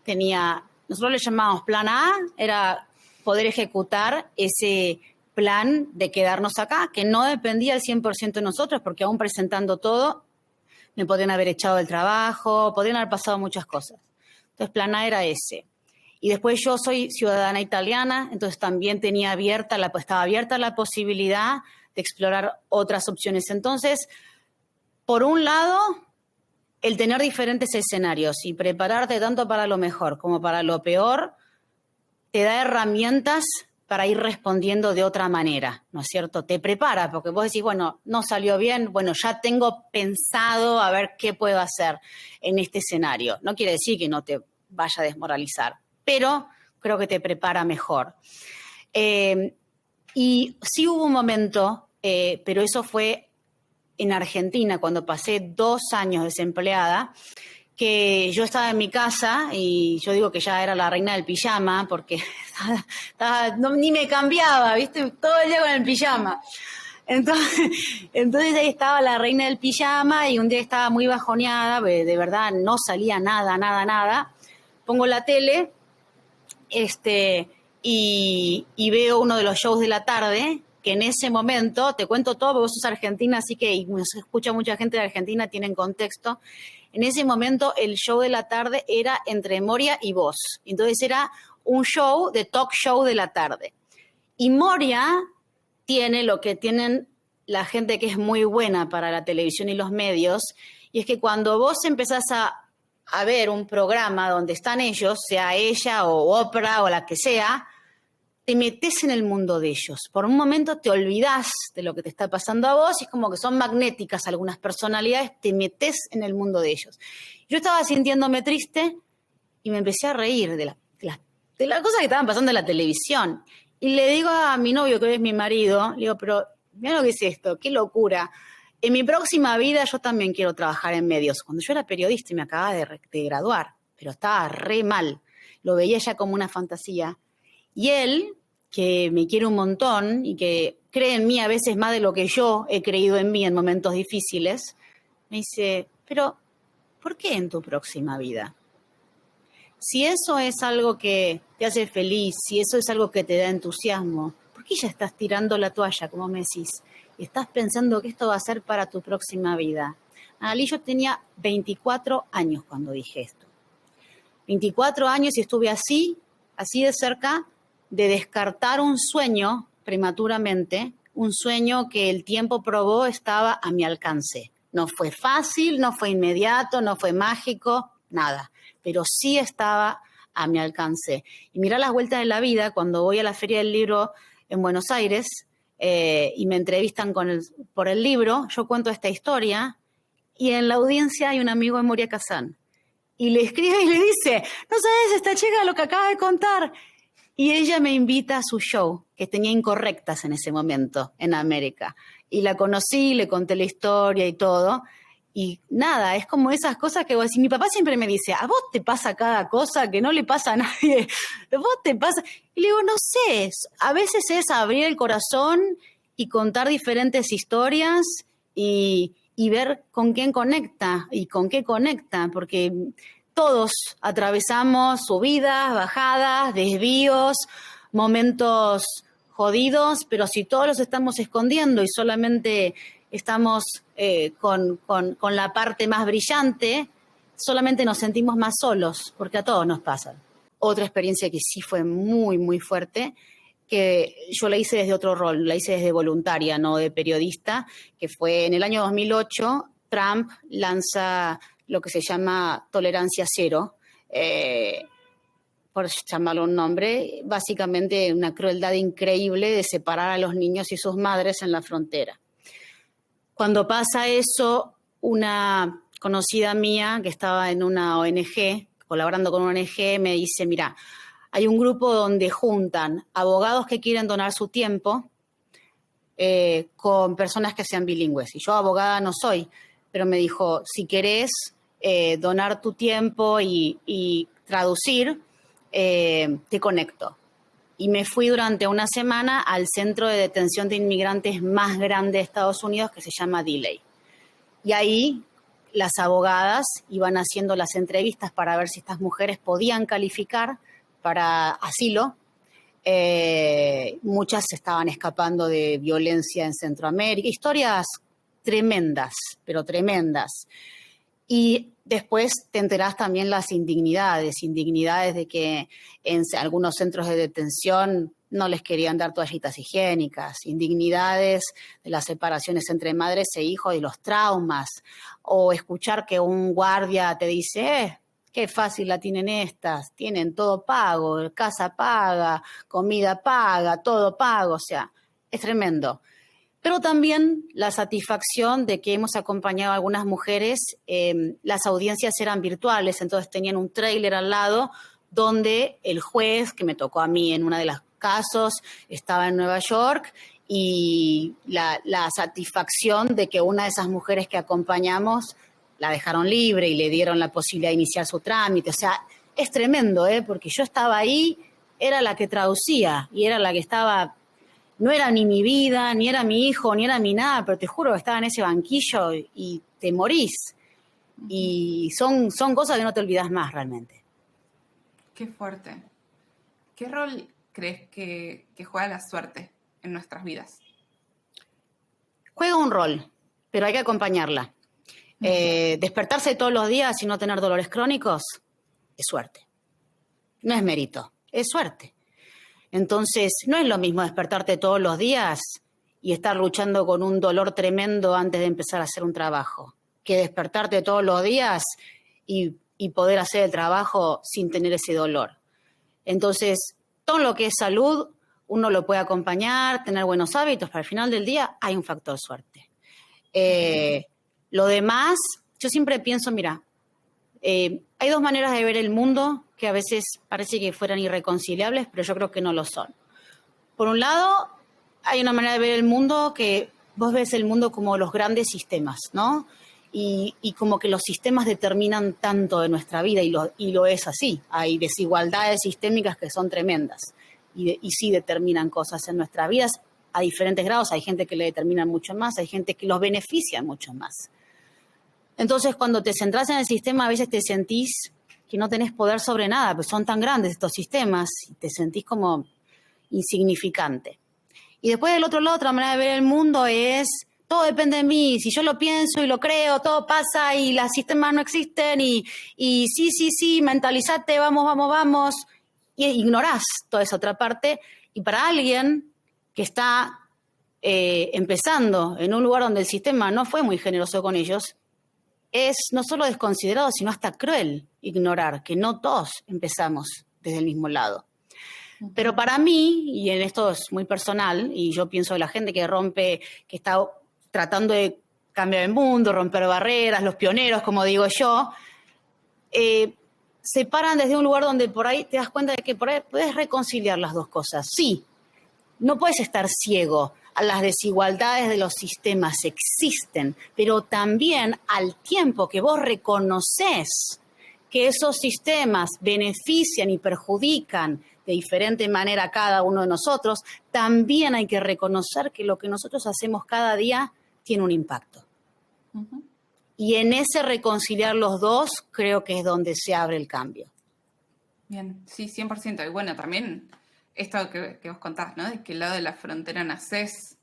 nosotros le llamábamos plan A, era poder ejecutar ese plan de quedarnos acá, que no dependía al 100% de nosotros, porque aún presentando todo, me podrían haber echado del trabajo, podrían haber pasado muchas cosas. Entonces, plan A era ese. Y después yo soy ciudadana italiana, entonces también estaba abierta la posibilidad de explorar otras opciones. Entonces, por un lado, el tener diferentes escenarios y prepararte tanto para lo mejor como para lo peor, te da herramientas para ir respondiendo de otra manera, ¿no es cierto? Te prepara, porque vos decís, bueno, no salió bien, bueno, ya tengo pensado a ver qué puedo hacer en este escenario. No quiere decir que no te vaya a desmoralizar, pero creo que te prepara mejor. Y sí hubo un momento, pero eso fue en Argentina, cuando pasé 2 años desempleada, que yo estaba en mi casa y yo digo que ya era la reina del pijama porque ni me cambiaba, ¿viste? Todo el día con el pijama. Entonces ahí estaba la reina del pijama y un día estaba muy bajoneada, de verdad no salía nada. Pongo la tele y veo uno de los shows de la tarde, que en ese momento, te cuento todo, porque vos sos argentina, así que y nos escucha mucha gente de Argentina, tienen contexto. En ese momento el show de la tarde era entre Moria y vos. Entonces era un show de talk show de la tarde. Y Moria tiene lo que tienen la gente que es muy buena para la televisión y los medios, y es que cuando vos empezás a ver un programa donde están ellos, sea ella o Oprah o la que sea, te metes en el mundo de ellos. Por un momento te olvidás de lo que te está pasando a vos y es como que son magnéticas algunas personalidades, te metes en el mundo de ellos. Yo estaba sintiéndome triste y me empecé a reír de las cosas que estaban pasando en la televisión. Y le digo a mi novio, que hoy es mi marido, le digo, pero mira lo que es esto, qué locura. En mi próxima vida yo también quiero trabajar en medios. Cuando yo era periodista y me acababa de graduar, pero estaba re mal. Lo veía ya como una fantasía. Y él, que me quiere un montón y que cree en mí a veces más de lo que yo he creído en mí en momentos difíciles, me dice, pero ¿por qué en tu próxima vida? Si eso es algo que te hace feliz, si eso es algo que te da entusiasmo, ¿por qué ya estás tirando la toalla, como me decís? Y estás pensando que esto va a ser para tu próxima vida. Analí, yo tenía 24 años cuando dije esto. 24 años y estuve así de cerca, de descartar un sueño prematuramente, un sueño que el tiempo probó estaba a mi alcance. No fue fácil, no fue inmediato, no fue mágico, nada, pero sí estaba a mi alcance. Y mirá las vueltas de la vida, cuando voy a la Feria del Libro en Buenos Aires y me entrevistan por el libro, yo cuento esta historia y en la audiencia hay un amigo de Moria Kazan. Y le escribe y le dice, no sabes esta chica lo que acaba de contar. Y ella me invita a su show, que tenía Incorrectas en ese momento en América. Y la conocí, le conté la historia y todo. Y nada, es como esas cosas que vos decís. Mi papá siempre me dice, ¿a vos te pasa cada cosa que no le pasa a nadie? ¿A vos te pasa? Y le digo, no sé, a veces es abrir el corazón y contar diferentes historias y ver con quién conecta y con qué conecta, porque todos atravesamos subidas, bajadas, desvíos, momentos jodidos, pero si todos los estamos escondiendo y solamente estamos con la parte más brillante, solamente nos sentimos más solos, porque a todos nos pasa. Otra experiencia que sí fue muy, muy fuerte, que yo la hice desde otro rol, la hice desde voluntaria, no de periodista, que fue en el año 2008, Trump lanza lo que se llama tolerancia cero, por llamarlo un nombre, básicamente una crueldad increíble de separar a los niños y sus madres en la frontera. Cuando pasa eso, una conocida mía que estaba en una ONG, colaborando con una ONG, me dice, mira, hay un grupo donde juntan abogados que quieren donar su tiempo con personas que sean bilingües. Y yo abogada no soy, pero me dijo, si querés donar tu tiempo y traducir, te conecto. Y me fui durante una semana al centro de detención de inmigrantes más grande de Estados Unidos, que se llama Delay. Y ahí las abogadas iban haciendo las entrevistas para ver si estas mujeres podían calificar para asilo. Muchas estaban escapando de violencia en Centroamérica. Historias tremendas, pero tremendas. Y después te enterás también las indignidades de que en algunos centros de detención no les querían dar toallitas higiénicas, indignidades de las separaciones entre madres e hijos y los traumas, o escuchar que un guardia te dice, qué fácil la tienen estas, tienen todo pago, casa paga, comida paga, todo pago, o sea, es tremendo. Pero también la satisfacción de que hemos acompañado a algunas mujeres, las audiencias eran virtuales, entonces tenían un tráiler al lado donde el juez, que me tocó a mí en uno de los casos, estaba en Nueva York, y la satisfacción de que una de esas mujeres que acompañamos la dejaron libre y le dieron la posibilidad de iniciar su trámite. O sea, es tremendo, porque yo estaba ahí, era la que traducía y era la que estaba... No era ni mi vida, ni era mi hijo, ni era mi nada, pero te juro que estaba en ese banquillo y te morís. Y son cosas que no te olvidas más realmente. Qué fuerte. ¿Qué rol crees que juega la suerte en nuestras vidas? Juega un rol, pero hay que acompañarla. Despertarse todos los días y no tener dolores crónicos es suerte. No es mérito, es suerte. Entonces, no es lo mismo despertarte todos los días y estar luchando con un dolor tremendo antes de empezar a hacer un trabajo, que despertarte todos los días y poder hacer el trabajo sin tener ese dolor. Entonces, todo lo que es salud, uno lo puede acompañar, tener buenos hábitos, pero al final del día hay un factor suerte. Lo demás, yo siempre pienso, mira, hay dos maneras de ver el mundo que a veces parece que fueran irreconciliables, pero yo creo que no lo son. Por un lado, hay una manera de ver el mundo que vos ves el mundo como los grandes sistemas, ¿no? Y como que los sistemas determinan tanto de nuestra vida, y lo es así. Hay desigualdades sistémicas que son tremendas y sí determinan cosas en nuestras vidas a diferentes grados. Hay gente que le determina mucho más, hay gente que los beneficia mucho más. Entonces, cuando te centrás en el sistema, a veces te sentís que no tenés poder sobre nada, pues son tan grandes estos sistemas y te sentís como insignificante. Y después del otro lado, otra manera de ver el mundo es, todo depende de mí, si yo lo pienso y lo creo, todo pasa y los sistemas no existen y sí, mentalizate, vamos, y ignorás toda esa otra parte. Y para alguien que está empezando en un lugar donde el sistema no fue muy generoso con ellos, es no solo desconsiderado, sino hasta cruel ignorar que no todos empezamos desde el mismo lado. Pero para mí, y en esto es muy personal, y yo pienso de la gente que está tratando de cambiar el mundo, romper barreras, los pioneros, como digo yo, se paran desde un lugar donde por ahí te das cuenta de que por ahí puedes reconciliar las dos cosas. Sí, no puedes estar ciego a las desigualdades de los sistemas, existen, pero también al tiempo que vos reconoces que esos sistemas benefician y perjudican de diferente manera a cada uno de nosotros, también hay que reconocer que lo que nosotros hacemos cada día tiene un impacto. Uh-huh. Y en ese reconciliar los dos, creo que es donde se abre el cambio. Bien, sí, 100%. Y bueno, también esto que vos contás, ¿no? De que el lado de la frontera nacés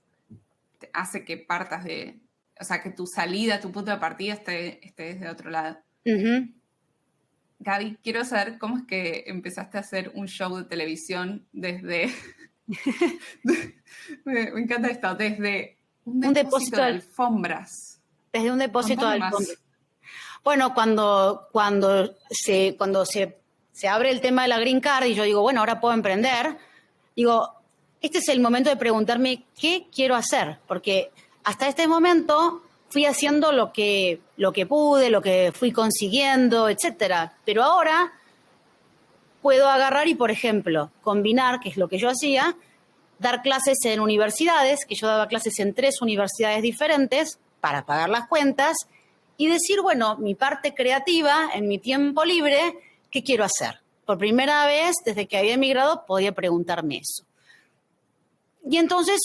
te hace que partas de... O sea, que tu salida, tu punto de partida esté desde otro lado. Uh-huh. Gaby, quiero saber cómo es que empezaste a hacer un show de televisión desde... me encanta esto, desde un depósito de alfombras. Desde un depósito de alfombras. Bueno, cuando se abre el tema de la Green Card y yo digo, bueno, ahora puedo emprender, digo, este es el momento de preguntarme qué quiero hacer, porque hasta este momento fui haciendo lo que pude, lo que fui consiguiendo, etcétera. Pero ahora puedo agarrar y, por ejemplo, combinar, que es lo que yo hacía, dar clases en universidades, que yo daba clases en 3 universidades diferentes para pagar las cuentas, y decir, bueno, mi parte creativa, en mi tiempo libre, ¿qué quiero hacer? Por primera vez, desde que había emigrado, podía preguntarme eso. Y entonces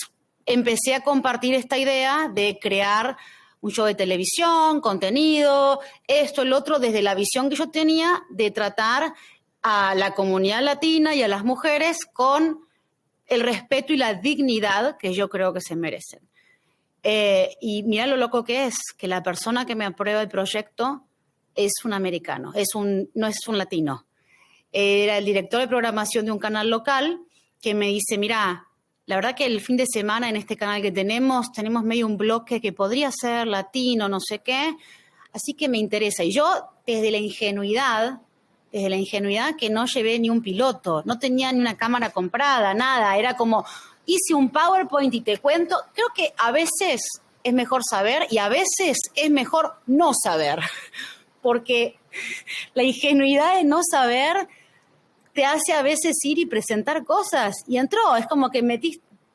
empecé a compartir esta idea de crear un show de televisión, contenido, esto, el otro, desde la visión que yo tenía de tratar a la comunidad latina y a las mujeres con el respeto y la dignidad que yo creo que se merecen. Y mira lo loco que es, que la persona que me aprueba el proyecto es un americano, no es un latino. Era el director de programación de un canal local que me dice, mira, la verdad que el fin de semana en este canal que tenemos medio un bloque que podría ser latino, no sé qué, así que me interesa. Y yo, desde la ingenuidad que no llevé ni un piloto, no tenía ni una cámara comprada, nada, era como, hice un PowerPoint y te cuento. Creo que a veces es mejor saber y a veces es mejor no saber, porque la ingenuidad de no saber te hace a veces ir y presentar cosas. Y entró, es como que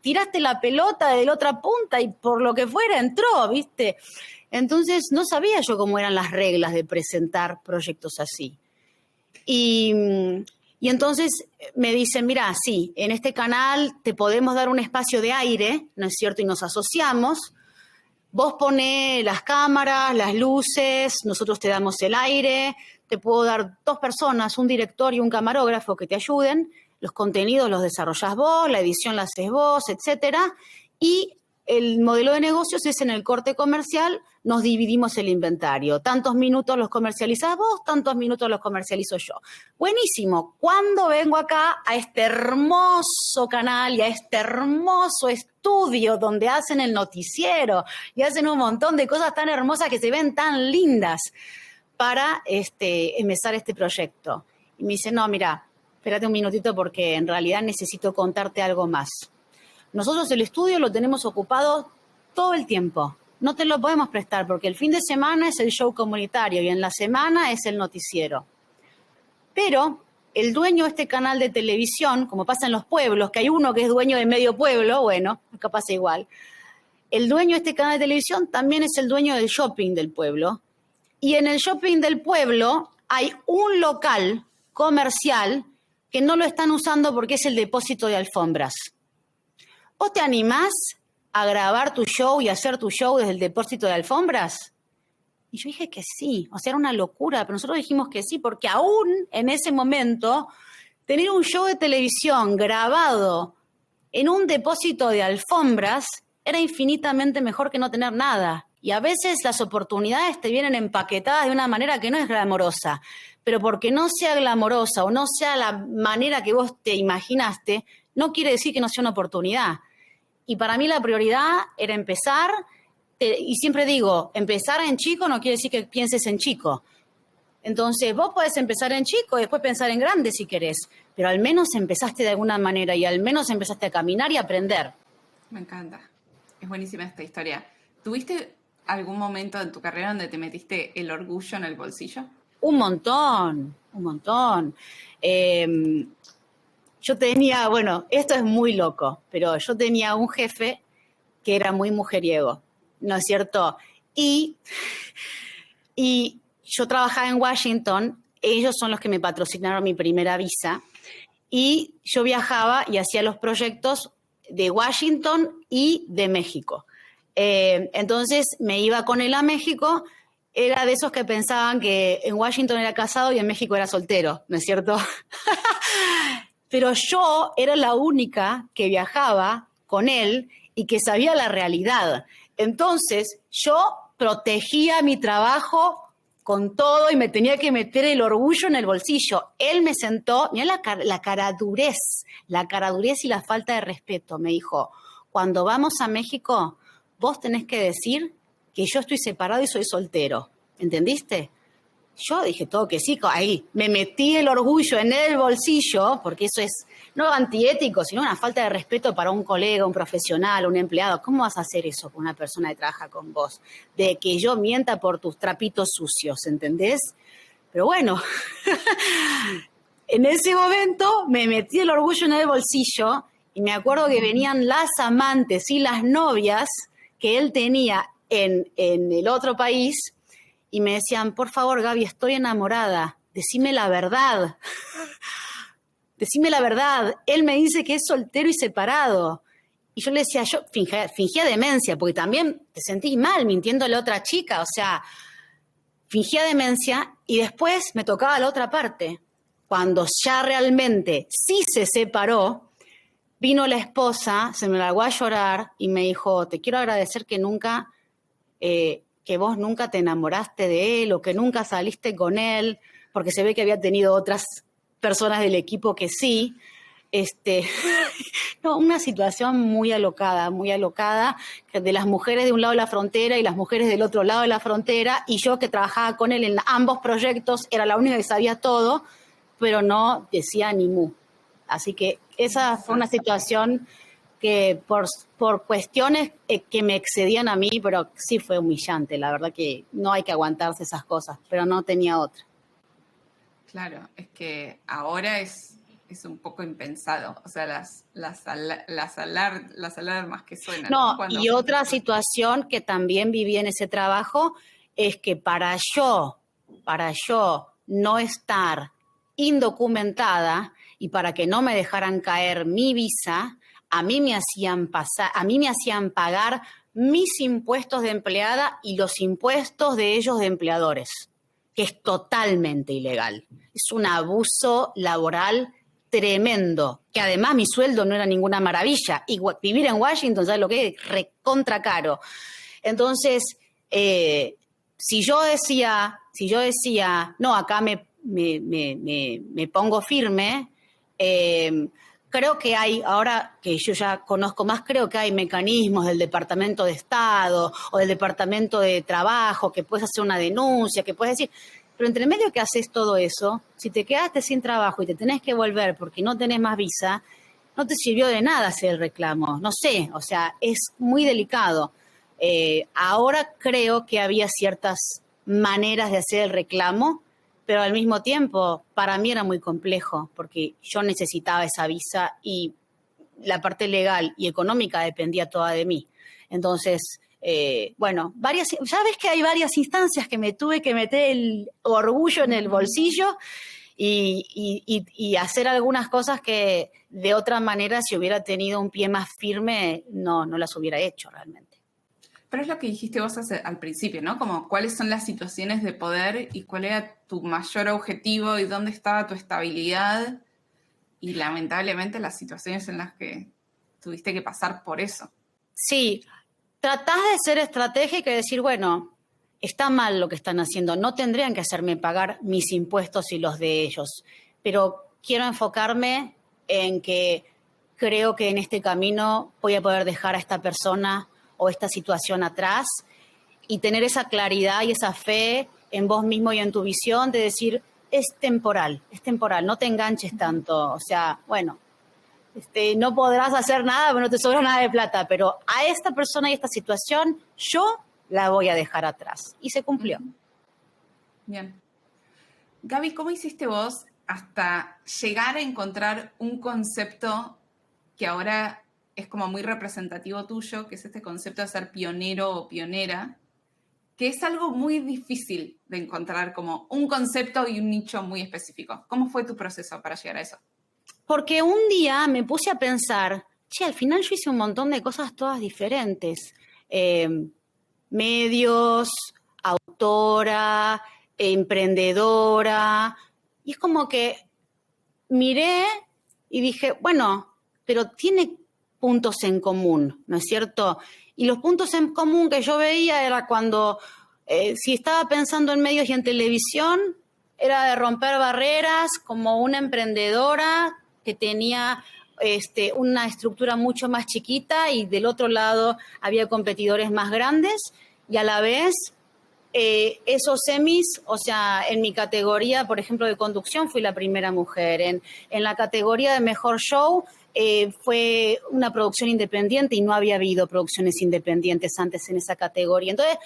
tiraste la pelota de la otra punta y por lo que fuera entró, ¿viste? Entonces no sabía yo cómo eran las reglas de presentar proyectos así. Y entonces me dicen, mira, sí, en este canal te podemos dar un espacio de aire, ¿no es cierto? Y nos asociamos. Vos ponés las cámaras, las luces, nosotros te damos el aire, te puedo dar 2 personas, un director y un camarógrafo que te ayuden, los contenidos los desarrollás vos, la edición la haces vos, etcétera, y el modelo de negocios es en el corte comercial, nos dividimos el inventario. Tantos minutos los comercializás vos, tantos minutos los comercializo yo. Buenísimo. ¿Cuándo vengo acá a este hermoso canal y a este hermoso estudio donde hacen el noticiero y hacen un montón de cosas tan hermosas que se ven tan lindas para empezar este proyecto? Y me dice, no, mira, espérate un minutito porque en realidad necesito contarte algo más. Nosotros el estudio lo tenemos ocupado todo el tiempo. No te lo podemos prestar porque el fin de semana es el show comunitario y en la semana es el noticiero. Pero el dueño de este canal de televisión, como pasa en los pueblos, que hay uno que es dueño de medio pueblo, bueno, acá pasa igual. El dueño de este canal de televisión también es el dueño del shopping del pueblo. Y en el shopping del pueblo hay un local comercial que no lo están usando porque es el depósito de alfombras. ¿Vos te animás a grabar tu show y hacer tu show desde el depósito de alfombras? Y yo dije que sí, o sea, era una locura, pero nosotros dijimos que sí, porque aún en ese momento, tener un show de televisión grabado en un depósito de alfombras era infinitamente mejor que no tener nada. Y a veces las oportunidades te vienen empaquetadas de una manera que no es glamorosa, pero porque no sea glamorosa o no sea la manera que vos te imaginaste, no quiere decir que no sea una oportunidad. Y para mí la prioridad era empezar, y siempre digo, empezar en chico no quiere decir que pienses en chico. Entonces vos podés empezar en chico y después pensar en grande si querés, pero al menos empezaste de alguna manera y al menos empezaste a caminar y a aprender. Me encanta. Es buenísima esta historia. ¿Tuviste algún momento en tu carrera donde te metiste el orgullo en el bolsillo? Un montón. Yo tenía, bueno, esto es muy loco, pero yo tenía un jefe que era muy mujeriego, ¿no es cierto? Y yo trabajaba en Washington, ellos son los que me patrocinaron mi primera visa, y yo viajaba y hacía los proyectos de Washington y de México. Entonces me iba con él a México, era de esos que pensaban que en Washington era casado y en México era soltero, ¿no es cierto? Pero yo era la única que viajaba con él y que sabía la realidad. Entonces, yo protegía mi trabajo con todo y me tenía que meter el orgullo en el bolsillo. Él me sentó, mira la caradurez y la falta de respeto. Me dijo, cuando vamos a México, vos tenés que decir que yo estoy separado y soy soltero. ¿Entendiste? Yo dije todo que sí, ahí me metí el orgullo en el bolsillo, porque eso es no antiético, sino una falta de respeto para un colega, un profesional, un empleado. ¿Cómo vas a hacer eso con una persona que trabaja con vos? De que yo mienta por tus trapitos sucios, ¿entendés? Pero bueno, en ese momento me metí el orgullo en el bolsillo y me acuerdo que venían las amantes y las novias que él tenía en el otro país. y me decían, por favor, Gaby, estoy enamorada, decime la verdad. Decime la verdad. Él me dice que es soltero y separado. Y yo le decía, yo fingía demencia, porque también te sentís mal mintiendo a la otra chica, o sea, fingía demencia y después me tocaba la otra parte. Cuando ya realmente sí se separó, vino la esposa, se me largó a llorar y me dijo, te quiero agradecer que vos nunca te enamoraste de él o que nunca saliste con él, porque se ve que había tenido otras personas del equipo que sí. No, una situación muy alocada, de las mujeres de un lado de la frontera y las mujeres del otro lado de la frontera, y yo que trabajaba con él en ambos proyectos, era la única que sabía todo, pero no decía ni mu. Así que esa fue una situación que por cuestiones que me excedían a mí, pero sí fue humillante, la verdad que no hay que aguantarse esas cosas, pero no tenía otra. Claro, es que ahora es un poco impensado, o sea, las alarmas que suenan. No, Cuando... y otra situación que también viví en ese trabajo es que para yo no estar indocumentada y para que no me dejaran caer mi visa, a mí me hacían pagar mis impuestos de empleada y los impuestos de ellos de empleadores, que es totalmente ilegal. Es un abuso laboral tremendo, que además mi sueldo no era ninguna maravilla, y vivir en Washington, ¿sabes lo que es? Recontra caro. Entonces, si yo decía, no, acá me pongo firme, creo que hay, ahora que yo ya conozco más, creo que hay mecanismos del Departamento de Estado o del Departamento de Trabajo, que puedes hacer una denuncia, que puedes decir... Pero entre el medio que haces todo eso, si te quedaste sin trabajo y te tenés que volver porque no tenés más visa, no te sirvió de nada hacer el reclamo. No sé, o sea, es muy delicado. Ahora creo que había ciertas maneras de hacer el reclamo, pero al mismo tiempo para mí era muy complejo porque yo necesitaba esa visa y la parte legal y económica dependía toda de mí. Entonces... ya ves que hay varias instancias que me tuve que meter el orgullo en el bolsillo y hacer algunas cosas que de otra manera, si hubiera tenido un pie más firme, no las hubiera hecho realmente. Pero es lo que dijiste vos al principio, ¿no? Como cuáles son las situaciones de poder y cuál era tu mayor objetivo y dónde estaba tu estabilidad y lamentablemente las situaciones en las que tuviste que pasar por eso. Sí. Tratás de ser estratégica y decir, bueno, está mal lo que están haciendo, no tendrían que hacerme pagar mis impuestos y los de ellos, pero quiero enfocarme en que creo que en este camino voy a poder dejar a esta persona o esta situación atrás y tener esa claridad y esa fe en vos mismo y en tu visión de decir, es temporal, no te enganches tanto, o sea, bueno, no podrás hacer nada, pero no te sobra nada de plata, pero a esta persona y esta situación yo la voy a dejar atrás. Y se cumplió. Bien. Gaby, ¿cómo hiciste vos hasta llegar a encontrar un concepto que ahora es como muy representativo tuyo, que es este concepto de ser pionero o pionera, que es algo muy difícil de encontrar como un concepto y un nicho muy específico? ¿Cómo fue tu proceso para llegar a eso? Porque un día me puse a pensar, al final yo hice un montón de cosas todas diferentes. Medios, autora, emprendedora. Y es como que miré y dije, bueno, pero tiene puntos en común, ¿no es cierto? Y los puntos en común que yo veía era cuando, si estaba pensando en medios y en televisión, era de romper barreras como una emprendedora que tenía una estructura mucho más chiquita y del otro lado había competidores más grandes y a la vez esos semis, o sea, en mi categoría, por ejemplo, de conducción fui la primera mujer, en la categoría de mejor show fue una producción independiente y no había habido producciones independientes antes en esa categoría. Entonces,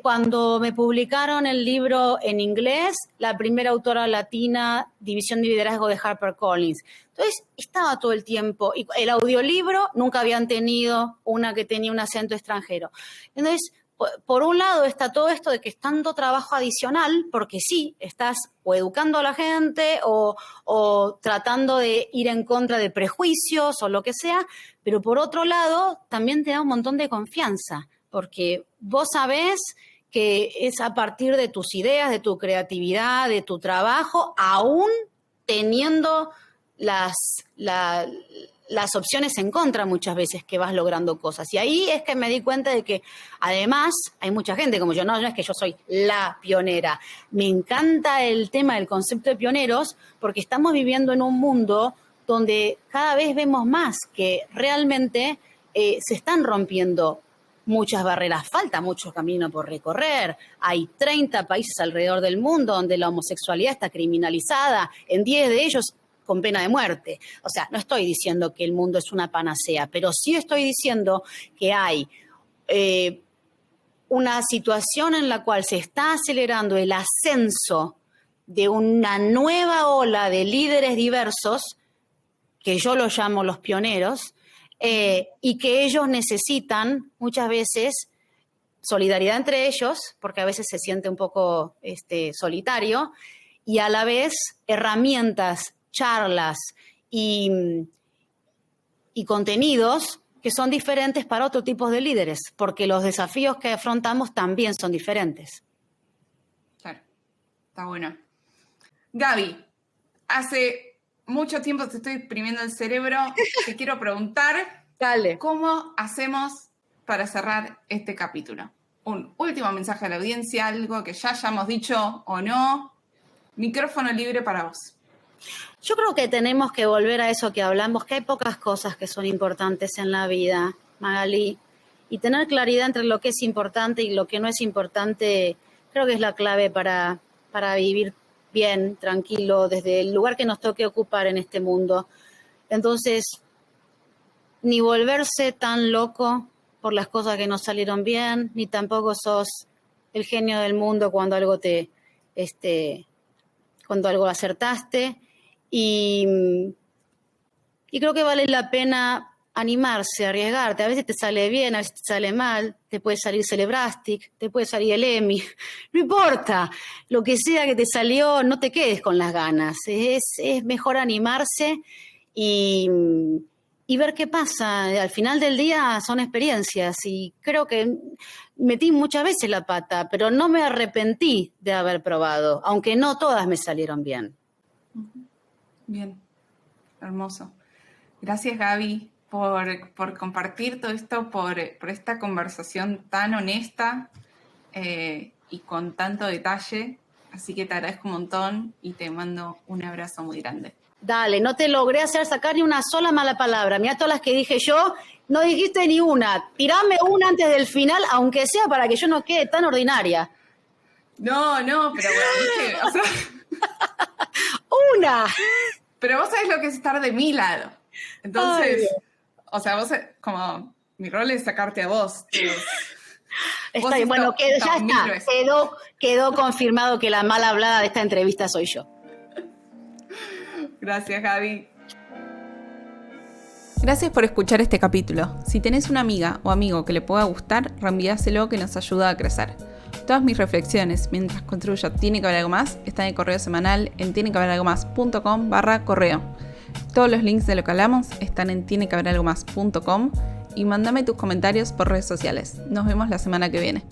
cuando me publicaron el libro en inglés, la primera autora latina, División de Liderazgo de HarperCollins. Entonces, estaba todo el tiempo. Y el audiolibro, nunca habían tenido una que tenía un acento extranjero. Entonces, por un lado está todo esto de que es tanto trabajo adicional, porque sí, estás o educando a la gente o tratando de ir en contra de prejuicios o lo que sea, pero por otro lado también te da un montón de confianza, porque vos sabés que es a partir de tus ideas, de tu creatividad, de tu trabajo, aún teniendo las opciones en contra muchas veces que vas logrando cosas. Y ahí es que me di cuenta de que además hay mucha gente como yo, no es que yo soy la pionera. Me encanta el tema del concepto de pioneros porque estamos viviendo en un mundo donde cada vez vemos más que realmente se están rompiendo muchas barreras, falta mucho camino por recorrer. Hay 30 países alrededor del mundo donde la homosexualidad está criminalizada, en 10 de ellos con pena de muerte. O sea, no estoy diciendo que el mundo es una panacea, pero sí estoy diciendo que hay una situación en la cual se está acelerando el ascenso de una nueva ola de líderes diversos, que yo los llamo los pioneros, y que ellos necesitan muchas veces solidaridad entre ellos, porque a veces se siente un poco solitario, y a la vez herramientas, charlas y contenidos que son diferentes para otro tipo de líderes, porque los desafíos que afrontamos también son diferentes. Claro, está bueno. Gaby, hace mucho tiempo te estoy exprimiendo el cerebro. Te quiero preguntar, Dale. ¿cómo hacemos para cerrar este capítulo? Un último mensaje a la audiencia, algo que ya hayamos dicho o no. Micrófono libre para vos. Yo creo que tenemos que volver a eso que hablamos, que hay pocas cosas que son importantes en la vida, Magalí, y tener claridad entre lo que es importante y lo que no es importante, creo que es la clave para vivir bien, tranquilo, desde el lugar que nos toque ocupar en este mundo. Entonces, ni volverse tan loco por las cosas que no salieron bien, ni tampoco sos el genio del mundo cuando algo cuando algo acertaste. Y creo que vale la pena animarse, arriesgarte. A veces te sale bien, a veces te sale mal, te puede salir Celebrastic, te puede salir el Emmy. No importa, lo que sea que te salió, no te quedes con las ganas. Es mejor animarse y ver qué pasa. Al final del día son experiencias y creo que metí muchas veces la pata, pero no me arrepentí de haber probado, aunque no todas me salieron bien. Bien, hermoso. Gracias, Gaby, por compartir todo esto, por esta conversación tan honesta y con tanto detalle. Así que te agradezco un montón y te mando un abrazo muy grande. Dale, no te logré hacer sacar ni una sola mala palabra. Mirá todas las que dije yo, no dijiste ni una. Tirame una antes del final, aunque sea para que yo no quede tan ordinaria. No, pero bueno, ¿viste? O sea... ¡Una! Pero vos sabés lo que es estar de mi lado. Entonces, o sea, vos, como, mi rol es sacarte a vos. Está bien, bueno, ya está. Quedó confirmado que la mal hablada de esta entrevista soy yo. Gracias, Gaby. Gracias por escuchar este capítulo. Si tenés una amiga o amigo que le pueda gustar, reenviáselo, que nos ayuda a crecer. Todas mis reflexiones mientras construyo Tiene que haber algo más están en el correo semanal en tienequehaberalgomás.com/correo. Todos los links de lo que hablamos están en tienequehaberalgomás.com y mándame tus comentarios por redes sociales. Nos vemos la semana que viene.